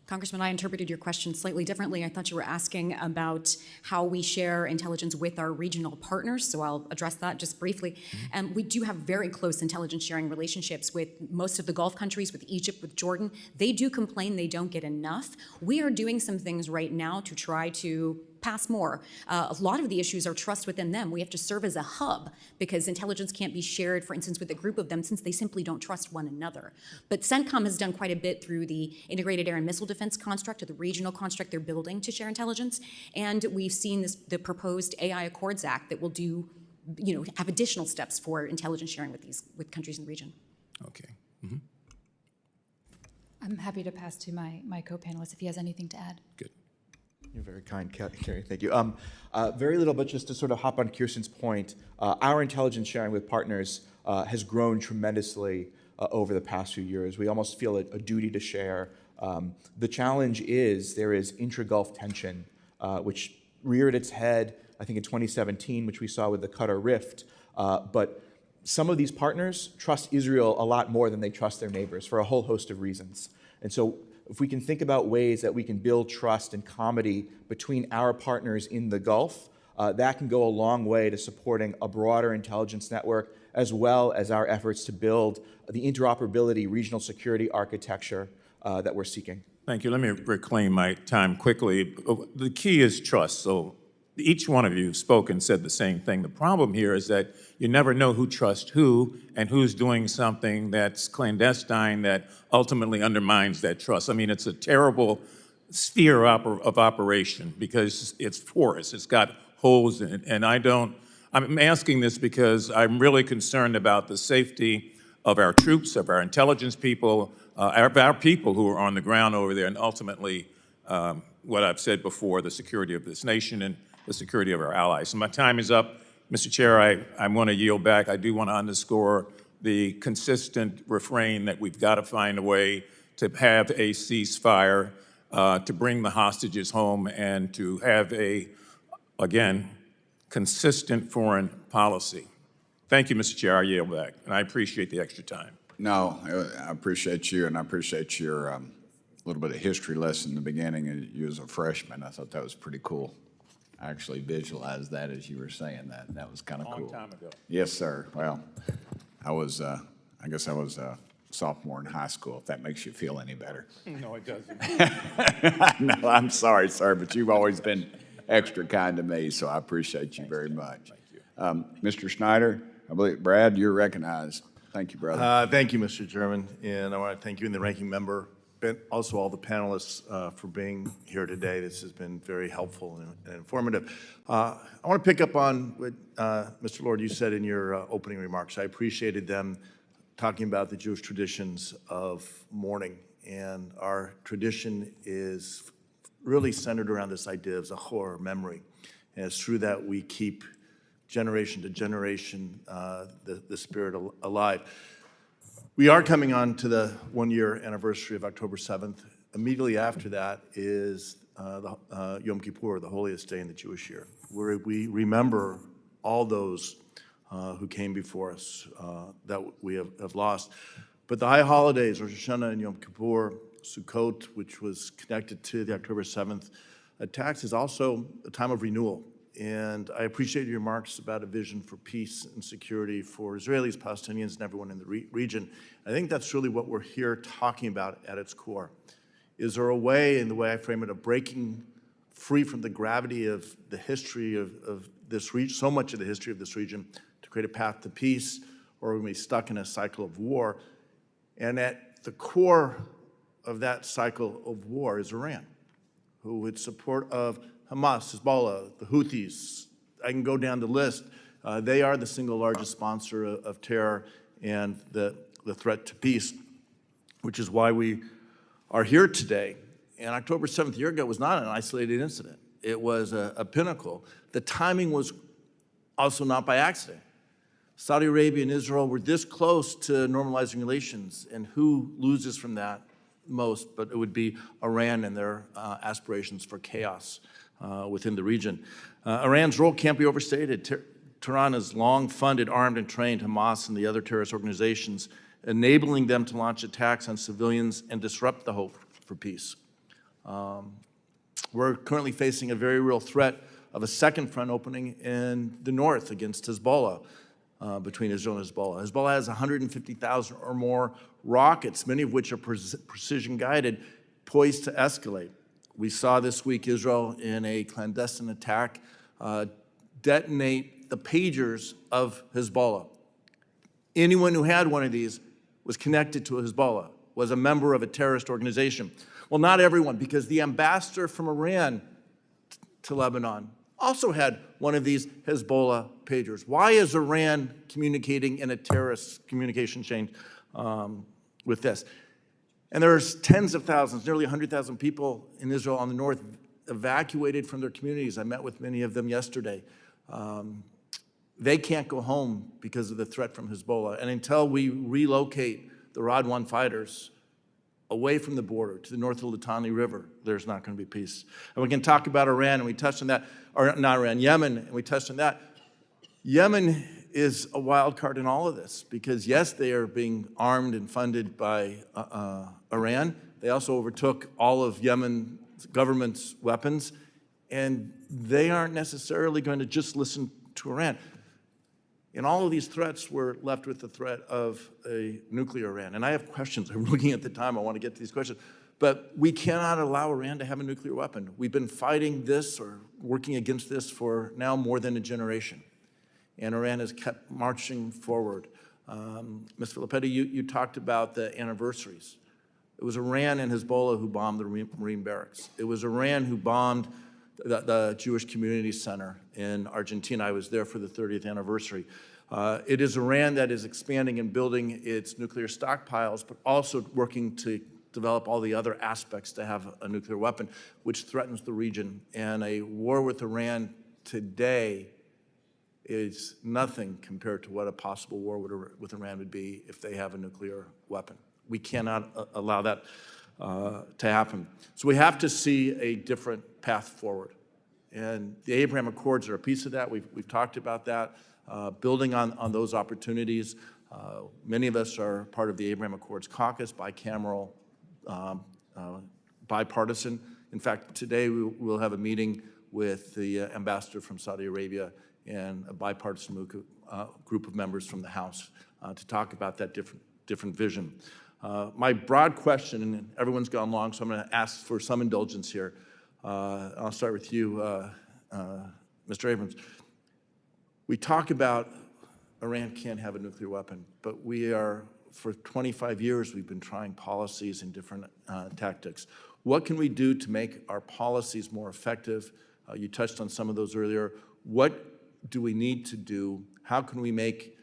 Congressman, I interpreted your question slightly differently. I thought you were asking about how we share intelligence with our regional partners, so I'll address that just briefly. We do have very close intelligence sharing relationships with most of the Gulf countries, with Egypt, with Jordan. They do complain they don't get enough. We are doing some things right now to try to pass more. A lot of the issues are trust within them. We have to serve as a hub, because intelligence can't be shared, for instance, with a group of them, since they simply don't trust one another. But CENTCOM has done quite a bit through the Integrated Air and Missile Defense construct, or the regional construct they're building to share intelligence. And we've seen the proposed AI Accords Act that will do, have additional steps for intelligence sharing with countries in the region. Okay. I'm happy to pass to my co-panelist if he has anything to add. Good. You're very kind, Carrie. Thank you. Very little, but just to sort of hop on Kirsten's point, our intelligence sharing with partners has grown tremendously over the past few years. We almost feel a duty to share. The challenge is there is intra-Gulf tension, which reared its head, I think, in 2017, which we saw with the Qatar Rift. But some of these partners trust Israel a lot more than they trust their neighbors for a whole host of reasons. And so if we can think about ways that we can build trust and comity between our partners in the Gulf, that can go a long way to supporting a broader intelligence network, as well as our efforts to build the interoperability regional security architecture that we're seeking. Thank you. Let me reclaim my time quickly. The key is trust. So each one of you have spoken, said the same thing. The problem here is that you never know who trusts who and who's doing something that's clandestine that ultimately undermines that trust. I mean, it's a terrible sphere of operation because it's porous. It's got holes in it. And I'm asking this because I'm really concerned about the safety of our troops, of our intelligence people, of our people who are on the ground over there, and ultimately, what I've said before, the security of this nation and the security of our allies. So my time is up. Mr. Chair, I want to yield back. I do want to underscore the consistent refrain that we've got to find a way to have a ceasefire, to bring the hostages home, and to have again, consistent foreign policy. Thank you, Mr. Chair. I yield back, and I appreciate the extra time. No, I appreciate you, and I appreciate your little bit of history lesson in the beginning. And you as a freshman, I thought that was pretty cool. I actually visualized that as you were saying that. That was kind of cool. Long time ago. Yes, sir. Well, I guess I was a sophomore in high school, if that makes you feel any better. No, it doesn't. No, I'm sorry, sir, but you've always been extra kind to me, so I appreciate you very much. Thank you. Mr. Schneider, I believe, Brad, you're recognized. Thank you, brother. Thank you, Mr. Chairman, and I want to thank you and the ranking member, but also all the panelists for being here today. This has been very helpful and informative. I want to pick up on what, Mr. Lord, you said in your opening remarks. I appreciated them talking about the Jewish traditions of mourning, and our tradition is really centered around this idea of zachor, memory, and it's through that we keep generation to generation, the spirit alive. We are coming on to the one-year anniversary of October 7th. Immediately after that is Yom Kippur, the holiest day in the Jewish year, where we remember all those who came before us that we have lost. But the high holidays, Rosh Hashanah and Yom Kippur, Sukkot, which was connected to the October 7th attacks, is also a time of renewal. And I appreciate your remarks about a vision for peace and security for Israelis, Palestinians, and everyone in the region. I think that's really what we're here talking about at its core. Is there a way, in the way I frame it, of breaking free from the gravity of the history of this region, so much of the history of this region, to create a path to peace, or are we stuck in a cycle of war? And at the core of that cycle of war is Iran, who with support of Hamas, Hezbollah, the Houthis, I can go down the list. They are the single largest sponsor of terror and the threat to peace, which is why we are here today. And October 7th a year ago was not an isolated incident. It was a pinnacle. The timing was also not by accident. Saudi Arabia and Israel were this close to normalizing relations, and who loses from that most? But it would be Iran and their aspirations for chaos within the region. Iran's role can't be overstated. Tehran has long funded, armed, and trained Hamas and the other terrorist organizations, enabling them to launch attacks on civilians and disrupt the hope for peace. We're currently facing a very real threat of a second front opening in the north against Hezbollah, between Israel and Hezbollah. Hezbollah has 150,000 or more rockets, many of which are precision-guided, poised to escalate. We saw this week Israel, in a clandestine attack, detonate the pagers of Hezbollah. Anyone who had one of these was connected to Hezbollah, was a member of a terrorist organization. Well, not everyone, because the ambassador from Iran to Lebanon also had one of these Hezbollah pagers. Why is Iran communicating in a terrorist communication chain with this? And there's tens of thousands, nearly 100,000 people in Israel on the north evacuated from their communities. I met with many of them yesterday. They can't go home because of the threat from Hezbollah. And until we relocate the Rod 1 fighters away from the border to the north of the Litani River, there's not going to be peace. And we can talk about Iran, and we touched on that, or not Iran, Yemen, and we touched on that. Yemen is a wild card in all of this because, yes, they are being armed and funded by Iran. They also overtook all of Yemen's government's weapons, and they aren't necessarily going to just listen to Iran. And all of these threats, we're left with the threat of a nuclear Iran. And I have questions. I'm looking at the time. I want to get to these questions. But we cannot allow Iran to have a nuclear weapon. We've been fighting this or working against this for now more than a generation. And Iran has kept marching forward. Ms. Filippetti, you talked about the anniversaries. It was Iran and Hezbollah who bombed the Marine barracks. It was Iran who bombed the Jewish Community Center in Argentina. I was there for the 30th anniversary. It is Iran that is expanding and building its nuclear stockpiles, but also working to develop all the other aspects to have a nuclear weapon, which threatens the region. And a war with Iran today is nothing compared to what a possible war with Iran would be if they have a nuclear weapon. We cannot allow that to happen. So we have to see a different path forward. And the Abraham Accords are a piece of that. We've talked about that, building on those opportunities. Many of us are part of the Abraham Accords caucus, bicameral, bipartisan. In fact, today we'll have a meeting with the ambassador from Saudi Arabia and a bipartisan group of members from the House to talk about that different vision. My broad question, and everyone's gone long, so I'm going to ask for some indulgence here. I'll start with you, Mr. Abrams. We talk about Iran can't have a nuclear weapon, but we are, for 25 years, we've been trying policies and different tactics. What can we do to make our policies more effective? You touched on some of those earlier. What do we need to do? How can we make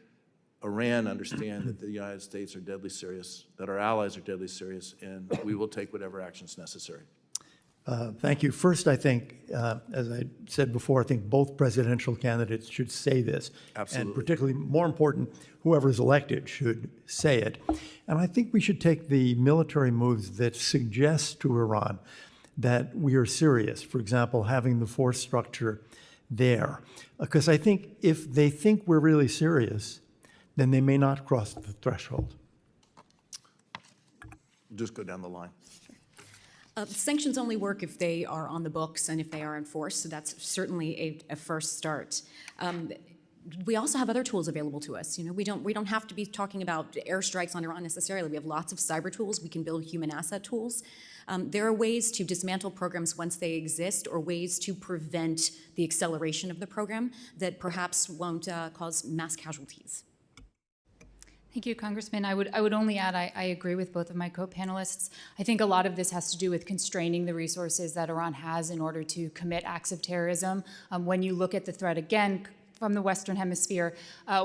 Iran understand that the United States are deadly serious, that our allies are deadly serious, and we will take whatever actions necessary? Thank you. First, I think, as I said before, I think both presidential candidates should say this. Absolutely. And particularly, more important, whoever is elected should say it. And I think we should take the military moves that suggest to Iran that we are serious. For example, having the force structure there. Because I think if they think we're really serious, then they may not cross the threshold. Just go down the line. Sanctions only work if they are on the books and if they are enforced, so that's certainly a first start. We also have other tools available to us. We don't have to be talking about airstrikes on Iran necessarily. We have lots of cyber tools. We can build human asset tools. There are ways to dismantle programs once they exist, or ways to prevent the acceleration of the program that perhaps won't cause mass casualties. Thank you, Congressman. I would only add, I agree with both of my co-panelists. I think a lot of this has to do with constraining the resources that Iran has in order to commit acts of terrorism. When you look at the threat again from the Western Hemisphere,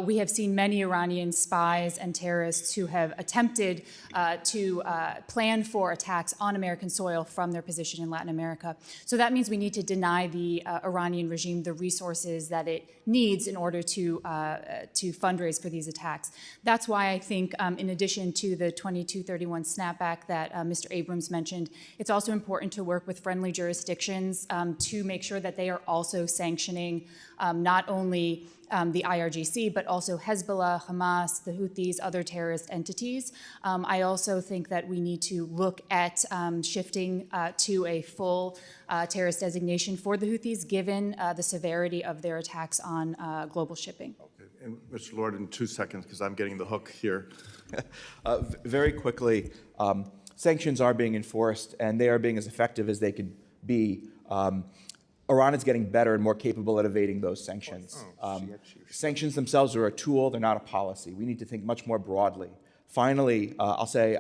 we have seen many Iranian spies and terrorists who have attempted to plan for attacks on American soil from their position in Latin America. So that means we need to deny the Iranian regime the resources that it needs in order to fundraise for these attacks. That's why I think, in addition to the 2231 snapback that Mr. Abrams mentioned, it's also important to work with friendly jurisdictions to make sure that they are also sanctioning not only the IRGC, but also Hezbollah, Hamas, the Houthis, other terrorist entities. I also think that we need to look at shifting to a full terrorist designation for the Houthis, given the severity of their attacks on global shipping. Okay. And Mr. Lord, in 2 seconds, because I'm getting the hook here. Very quickly, sanctions are being enforced, and they are being as effective as they could be. Iran is getting better and more capable at evading those sanctions. Sanctions themselves are a tool, they're not a policy. We need to think much more broadly. Finally, I'll say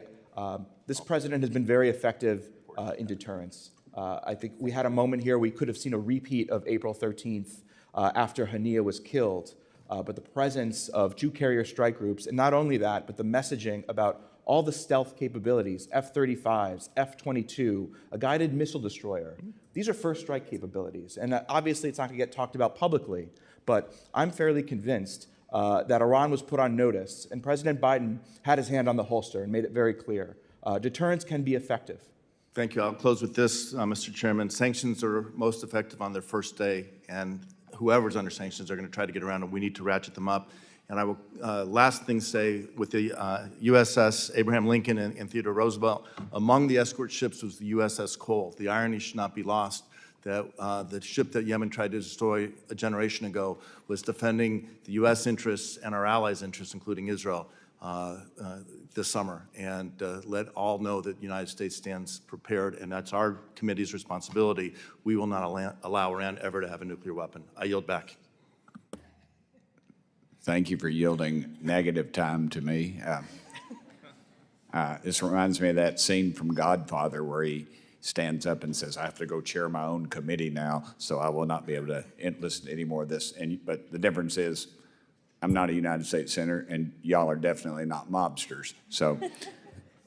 this president has been very effective in deterrence. I think we had a moment here, we could have seen a repeat of April 13th after Hania was killed. But the presence of Jew carrier strike groups, and not only that, but the messaging about all the stealth capabilities, F-35s, F-22, a guided missile destroyer. These are first strike capabilities. And obviously it's not going to get talked about publicly, but I'm fairly convinced that Iran was put on notice, and President Biden had his hand on the holster and made it very clear. Deterrence can be effective. Thank you. I'll close with this, Mr. Chairman. Sanctions are most effective on their first day, and whoever's under sanctions are going to try to get around them. We need to ratchet them up. And I will, last thing say, with the USS Abraham Lincoln and Theodore Roosevelt, among the escort ships was the USS Cole. The irony should not be lost that the ship that Yemen tried to destroy a generation ago was defending the U.S. interests and our allies' interests, including Israel, this summer. And let all know that the United States stands prepared, and that's our committee's responsibility. We will not allow Iran ever to have a nuclear weapon. I yield back. Thank you for yielding negative time to me. This reminds me of that scene from Godfather where he stands up and says, I have to go chair my own committee now, so I will not be able to listen to any more of this. But the difference is I'm not a United States Senator, and y'all are definitely not mobsters. So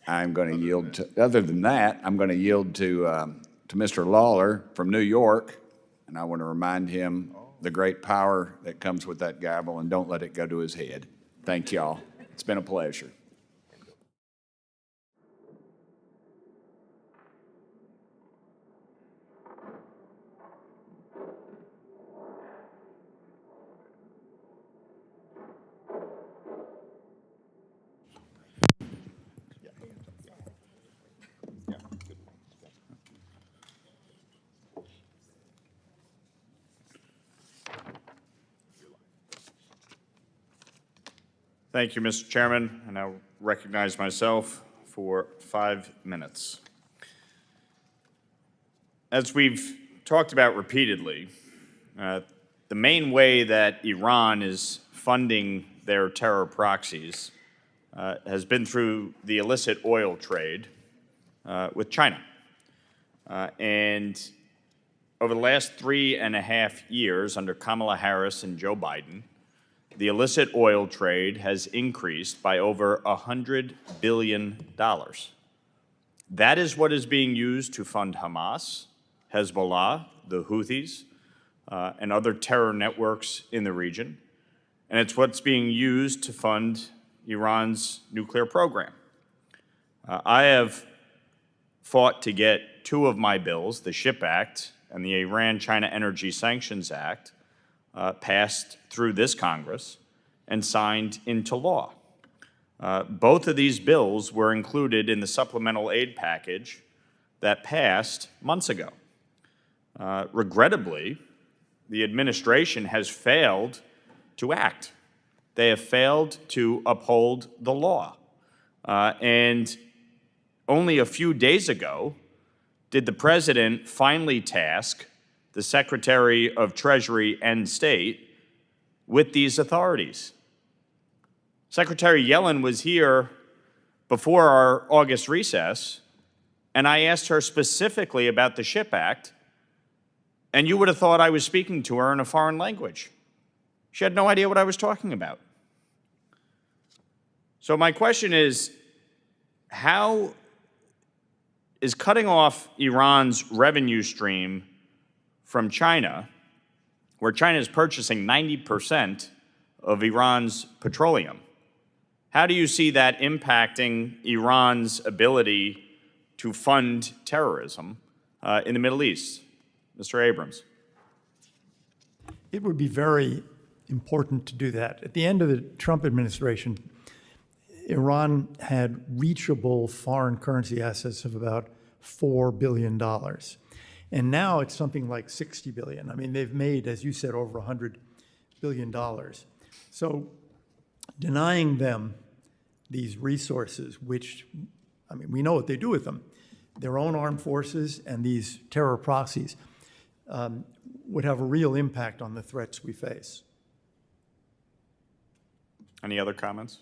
I'm going to yield to, other than that, I'm going to yield to Mr. Lawler from New York, and I want to remind him the great power that comes with that gavel, and don't let it go to his head. Thank y'all. It's been a pleasure. Thank you, Mr. Chairman, and I recognize myself for 5 minutes. As we've talked about repeatedly, the main way that Iran is funding their terror proxies has been through the illicit oil trade with China. And over the last 3.5 years under Kamala Harris and Joe Biden, the illicit oil trade has increased by over $100 billion. That is what is being used to fund Hamas, Hezbollah, the Houthis, and other terror networks in the region. And it's what's being used to fund Iran's nuclear program. I have fought to get 2 of my bills, the SHIP Act and the Iran-China Energy Sanctions Act, passed through this Congress and signed into law. Both of these bills were included in the supplemental aid package that passed months ago. Regrettably, the administration has failed to act. They have failed to uphold the law. And only a few days ago did the president finally task the Secretary of Treasury and State with these authorities. Secretary Yellen was here before our August recess, and I asked her specifically about the SHIP Act, and you would have thought I was speaking to her in a foreign language. She had no idea what I was talking about. So my question is, how is cutting off Iran's revenue stream from China, where China is purchasing 90% of Iran's petroleum, how do you see that impacting Iran's ability to fund terrorism in the Middle East? Mr. Abrams. It would be very important to do that. At the end of the Trump administration, Iran had reachable foreign currency assets of about $4 billion. And now it's something like 60 billion. I mean, they've made, as you said, over $100 billion. So denying them these resources, which, I mean, we know what they do with them, their own armed forces and these terror proxies, would have a real impact on the threats we face. Any other comments?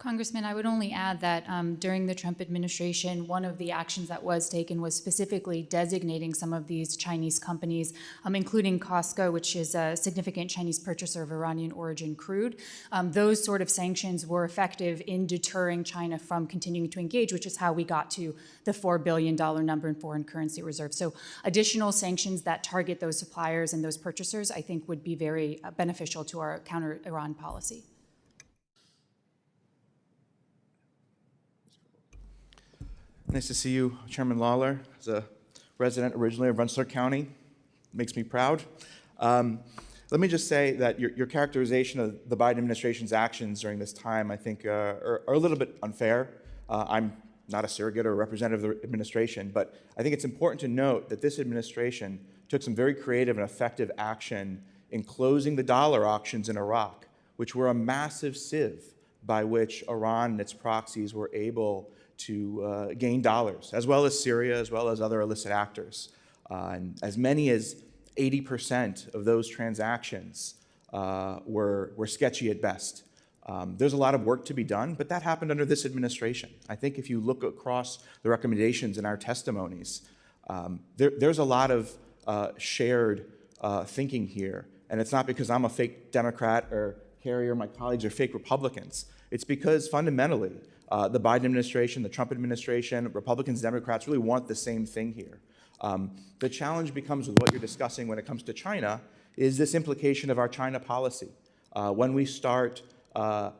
Congressman, I would only add that during the Trump administration, one of the actions that was taken was specifically designating some of these Chinese companies, including Costco, which is a significant Chinese purchaser of Iranian origin crude. Those sort of sanctions were effective in deterring China from continuing to engage, which is how we got to the $4 billion number in foreign currency reserves. So additional sanctions that target those suppliers and those purchasers, I think, would be very beneficial to our counter-Iran policy. Nice to see you, Chairman Lawler. As a resident originally of Rensselaer County, makes me proud. Let me just say that your characterization of the Biden administration's actions during this time, I think, are a little bit unfair. I'm not a surrogate or a representative of the administration, but I think it's important to note that this administration took some very creative and effective action in closing the dollar auctions in Iraq, which were a massive sieve by which Iran and its proxies were able to gain dollars, as well as Syria, as well as other illicit actors. And as many as 80% of those transactions were sketchy at best. There's a lot of work to be done, but that happened under this administration. I think if you look across the recommendations in our testimonies, there's a lot of shared thinking here. And it's not because I'm a fake Democrat or Kerry or my colleagues are fake Republicans. It's because fundamentally, the Biden administration, the Trump administration, Republicans, Democrats really want the same thing here. The challenge becomes with what you're discussing when it comes to China is this implication of our China policy. When we start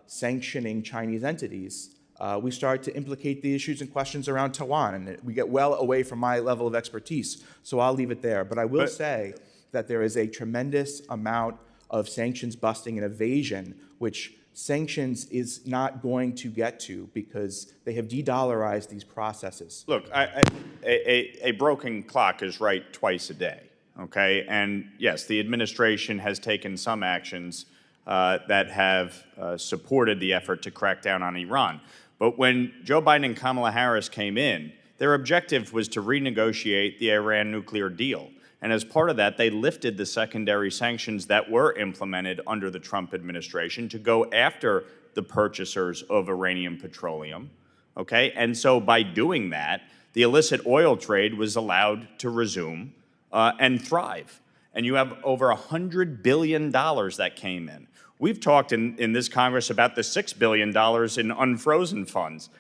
sanctioning Chinese entities, we start to implicate the issues and questions around Taiwan, and we get well away from my level of expertise, so I'll leave it there. But I will say that there is a tremendous amount of sanctions busting and evasion, which sanctions is not going to get to because they have de-dollarized these processes. Look, a broken clock is right twice a day, okay? And yes, the administration has taken some actions that have supported the effort to crack down on Iran. But when Joe Biden and Kamala Harris came in, their objective was to renegotiate the Iran nuclear deal. And as part of that, they lifted the secondary sanctions that were implemented under the Trump administration to go after the purchasers of Iranian petroleum, okay? And so by doing that, the illicit oil trade was allowed to resume and thrive. And you have over $100 billion that came in. We've talked in this Congress about the $6 billion in unfrozen funds.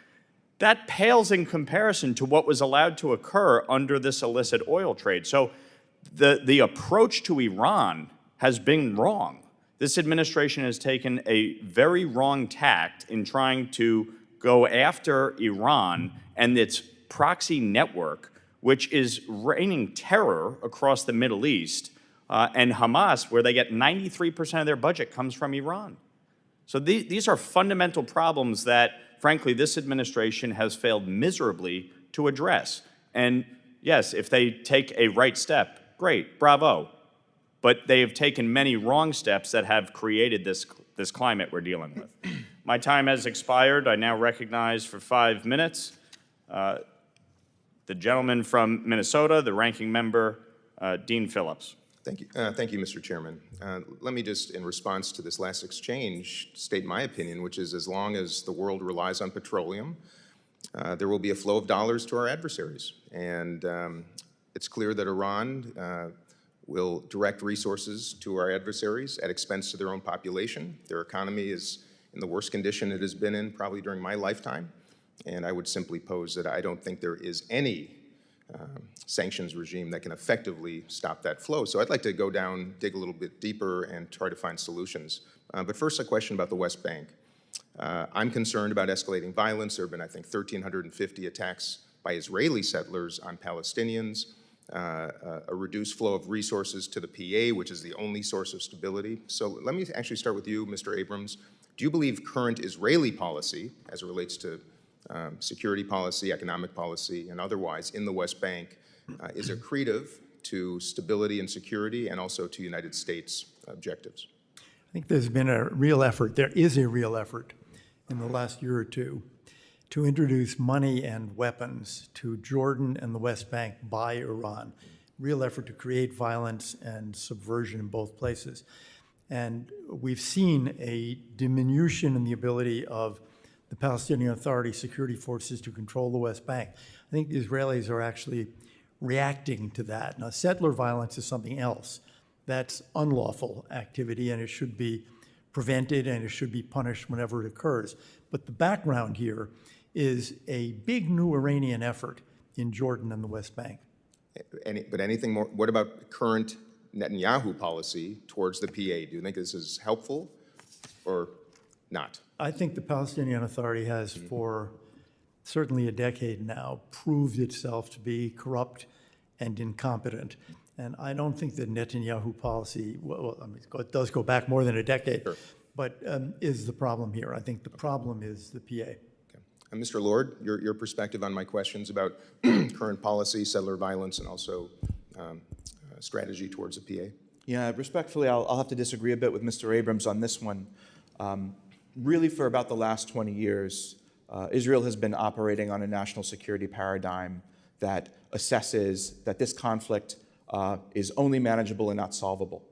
That pales in comparison to what was allowed to occur under this illicit oil trade. So the approach to Iran has been wrong. This administration has taken a very wrong tact in trying to go after Iran and its proxy network, which is raining terror across the Middle East, and Hamas, where they get 93% of their budget comes from Iran. So these are fundamental problems that, frankly, this administration has failed miserably to address. And yes, if they take a right step, great, bravo. But they have taken many wrong steps that have created this climate we're dealing with. My time has expired. I now recognize for 5 minutes the gentleman from Minnesota, the ranking member, Dean Phillips. Thank you, Mr. Chairman. Let me just, in response to this last exchange, state my opinion, which is as long as the world relies on petroleum, there will be a flow of dollars to our adversaries. And it's clear that Iran will direct resources to our adversaries at expense to their own population. Their economy is in the worst condition it has been in probably during my lifetime. And I would simply pose that I don't think there is any sanctions regime that can effectively stop that flow. So I'd like to go down, dig a little bit deeper, and try to find solutions. But first, a question about the West Bank. I'm concerned about escalating violence. There have been, I think, 1,350 attacks by Israeli settlers on Palestinians, a reduced flow of resources to the PA, which is the only source of stability. So let me actually start with you, Mr. Abrams. Do you believe current Israeli policy, as it relates to security policy, economic policy, and otherwise in the West Bank, is accretive to stability and security and also to United States objectives? I think there's been a real effort, there is a real effort in the last year or two to introduce money and weapons to Jordan and the West Bank by Iran. Real effort to create violence and subversion in both places. And we've seen a diminution in the ability of the Palestinian Authority security forces to control the West Bank. I think the Israelis are actually reacting to that. Now, settler violence is something else. That's unlawful activity, and it should be prevented, and it should be punished whenever it occurs. But the background here is a big new Iranian effort in Jordan and the West Bank. But anything more, what about current Netanyahu policy towards the PA? Do you think this is helpful or not? I think the Palestinian Authority has, for certainly a decade now, proved itself to be corrupt and incompetent. And I don't think the Netanyahu policy, well, I mean, it does go back more than a decade, Sure. but is the problem here. I think the problem is the PA. And Mr. Lord, your perspective on my questions about current policy, settler violence, and also strategy towards the PA? Yeah, respectfully, I'll have to disagree a bit with Mr. Abrams on this one. Really, for about the last 20 years, Israel has been operating on a national security paradigm that assesses that this conflict is only manageable and not solvable,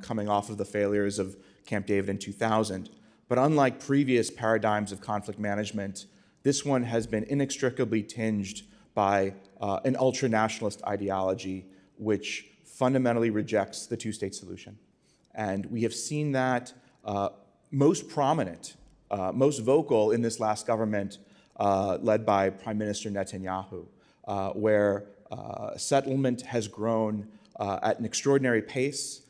coming off of the failures of Camp David in 2000. But unlike previous paradigms of conflict management, this one has been inextricably tinged by an ultra-nationalist ideology which fundamentally rejects the two-state solution. And we have seen that most prominent, most vocal in this last government led by Prime Minister Netanyahu, where settlement has grown at an extraordinary pace.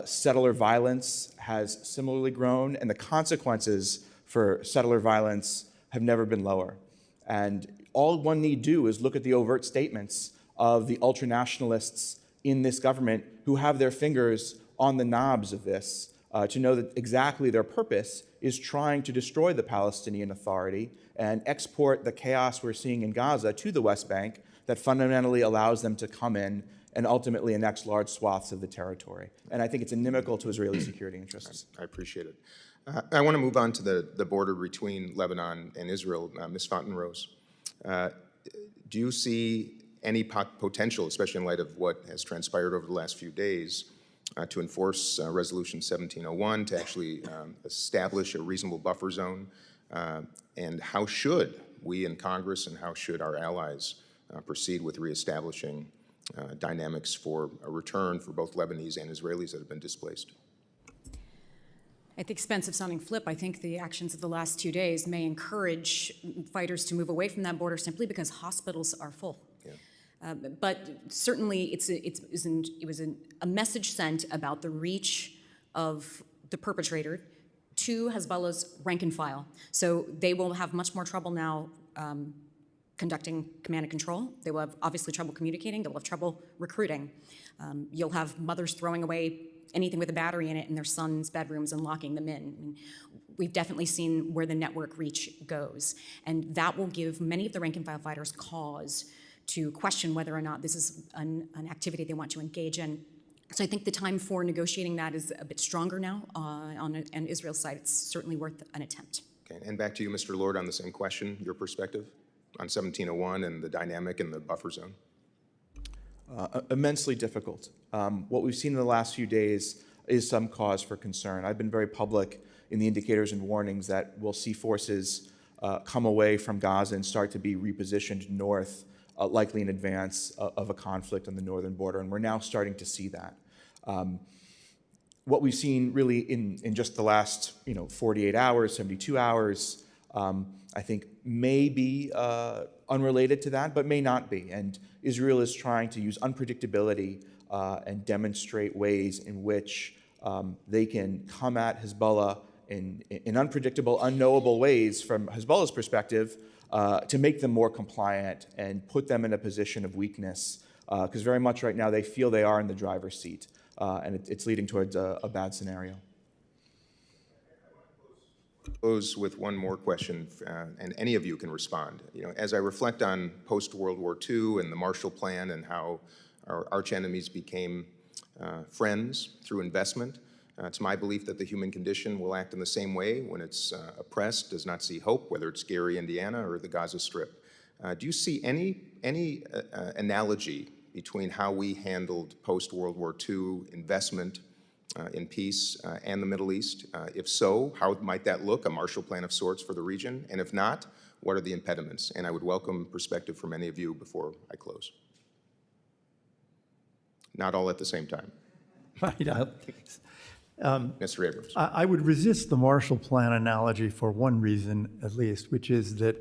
Settler violence has similarly grown, and the consequences for settler violence have never been lower. And all one need do is look at the overt statements of the ultranationalists in this government who have their fingers on the knobs of this to know that exactly their purpose is trying to destroy the Palestinian Authority and export the chaos we're seeing in Gaza to the West Bank that fundamentally allows them to come in and ultimately annex large swaths of the territory. And I think it's inimical to Israeli security interests. I appreciate it. I want to move on to the border between Lebanon and Israel. Ms. Fontenrose, do you see any potential, especially in light of what has transpired over the last few days, to enforce Resolution 1701, to actually establish a reasonable buffer zone? And how should we in Congress and how should our allies proceed with reestablishing dynamics for a return for both Lebanese and Israelis that have been displaced? At the expense of sounding flip, I think the actions of the last 2 days may encourage fighters to move away from that border simply because hospitals are full. Yeah. But certainly it was a message sent about the reach of the perpetrator to Hezbollah's rank and file. So they will have much more trouble now conducting command and control. They will have obviously trouble communicating. They'll have trouble recruiting. You'll have mothers throwing away anything with a battery in it in their sons' bedrooms and locking them in. I mean, we've definitely seen where the network reach goes. And that will give many of the rank and file fighters cause to question whether or not this is an activity they want to engage in. So I think the time for negotiating that is a bit stronger now on Israel's side. It's certainly worth an attempt. Okay, and back to you, Mr. Lord, on the same question, your perspective on 1701 and the dynamic in the buffer zone. Immensely difficult. What we've seen in the last few days is some cause for concern. I've been very public in the indicators and warnings that we'll see forces come away from Gaza and start to be repositioned north, likely in advance of a conflict on the northern border, and we're now starting to see that. What we've seen really in just the last 48 hours, 72 hours, I think may be unrelated to that, but may not be. And Israel is trying to use unpredictability and demonstrate ways in which they can come at Hezbollah in unpredictable, unknowable ways from Hezbollah's perspective to make them more compliant and put them in a position of weakness. Because very much right now they feel they are in the driver's seat, and it's leading towards a bad scenario. Close with one more question, and any of you can respond. As I reflect on post-World War II and the Marshall Plan and how our arch-enemies became friends through investment, it's my belief that the human condition will act in the same way when it's oppressed, does not see hope, whether it's Gary, Indiana, or the Gaza Strip. Do you see any analogy between how we handled post-World War II investment in peace and the Middle East? If so, how might that look, a Marshall Plan of sorts for the region? And if not, what are the impediments? And I would welcome perspective from any of you before I close. Not all at the same time. Mr. Abrams. I would resist the Marshall Plan analogy for one reason, at least, which is that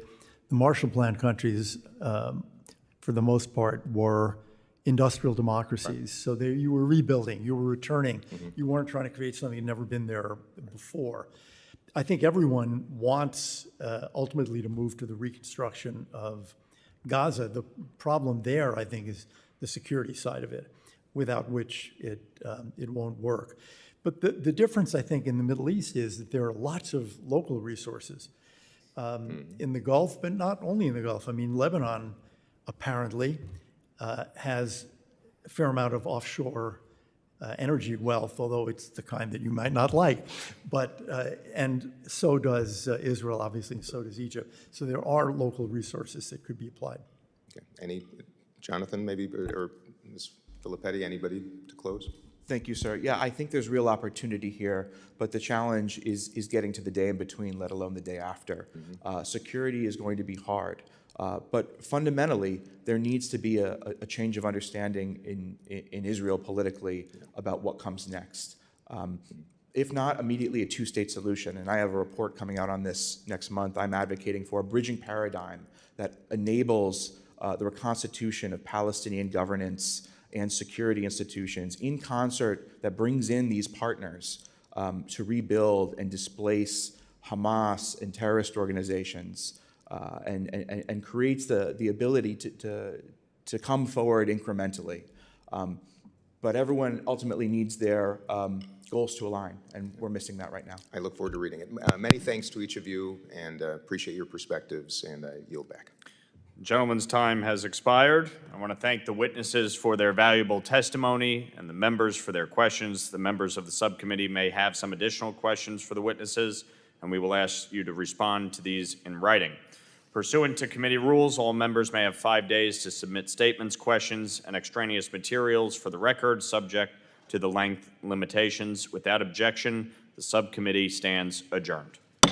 the Marshall Plan countries, for the most part, were industrial democracies. So you were rebuilding, you were returning. You weren't trying to create something that had never been there before. I think everyone wants ultimately to move to the reconstruction of Gaza. The problem there, I think, is the security side of it, without which it won't work. But the difference, I think, in the Middle East is that there are lots of local resources in the Gulf, but not only in the Gulf. I mean, Lebanon apparently has a fair amount of offshore energy wealth, although it's the kind that you might not like. But and so does Israel, obviously, and so does Egypt. So there are local resources that could be applied. Okay. Jonathan, maybe, or Ms. Filippetti, anybody to close? Thank you, sir. Yeah, I think there's real opportunity here, but the challenge is getting to the day in between, let alone the day after. Security is going to be hard, but fundamentally, there needs to be a change of understanding in Israel politically about what comes next. If not immediately a two-state solution, and I have a report coming out on this next month, I'm advocating for a bridging paradigm that enables the reconstitution of Palestinian governance and security institutions in concert, that brings in these partners to rebuild and displace Hamas and terrorist organizations, and creates the ability to come forward incrementally. But everyone ultimately needs their goals to align, and we're missing that right now. I look forward to reading it. Many thanks to each of you, and appreciate your perspectives, and I yield back. Gentlemen's time has expired. I want to thank the witnesses for their valuable testimony and the members for their questions. The members of the subcommittee may have some additional questions for the witnesses, and we will ask you to respond to these in writing. Pursuant to committee rules, all members may have 5 days to submit statements, questions, and extraneous materials for the record, subject to the length limitations. Without objection, the subcommittee stands adjourned.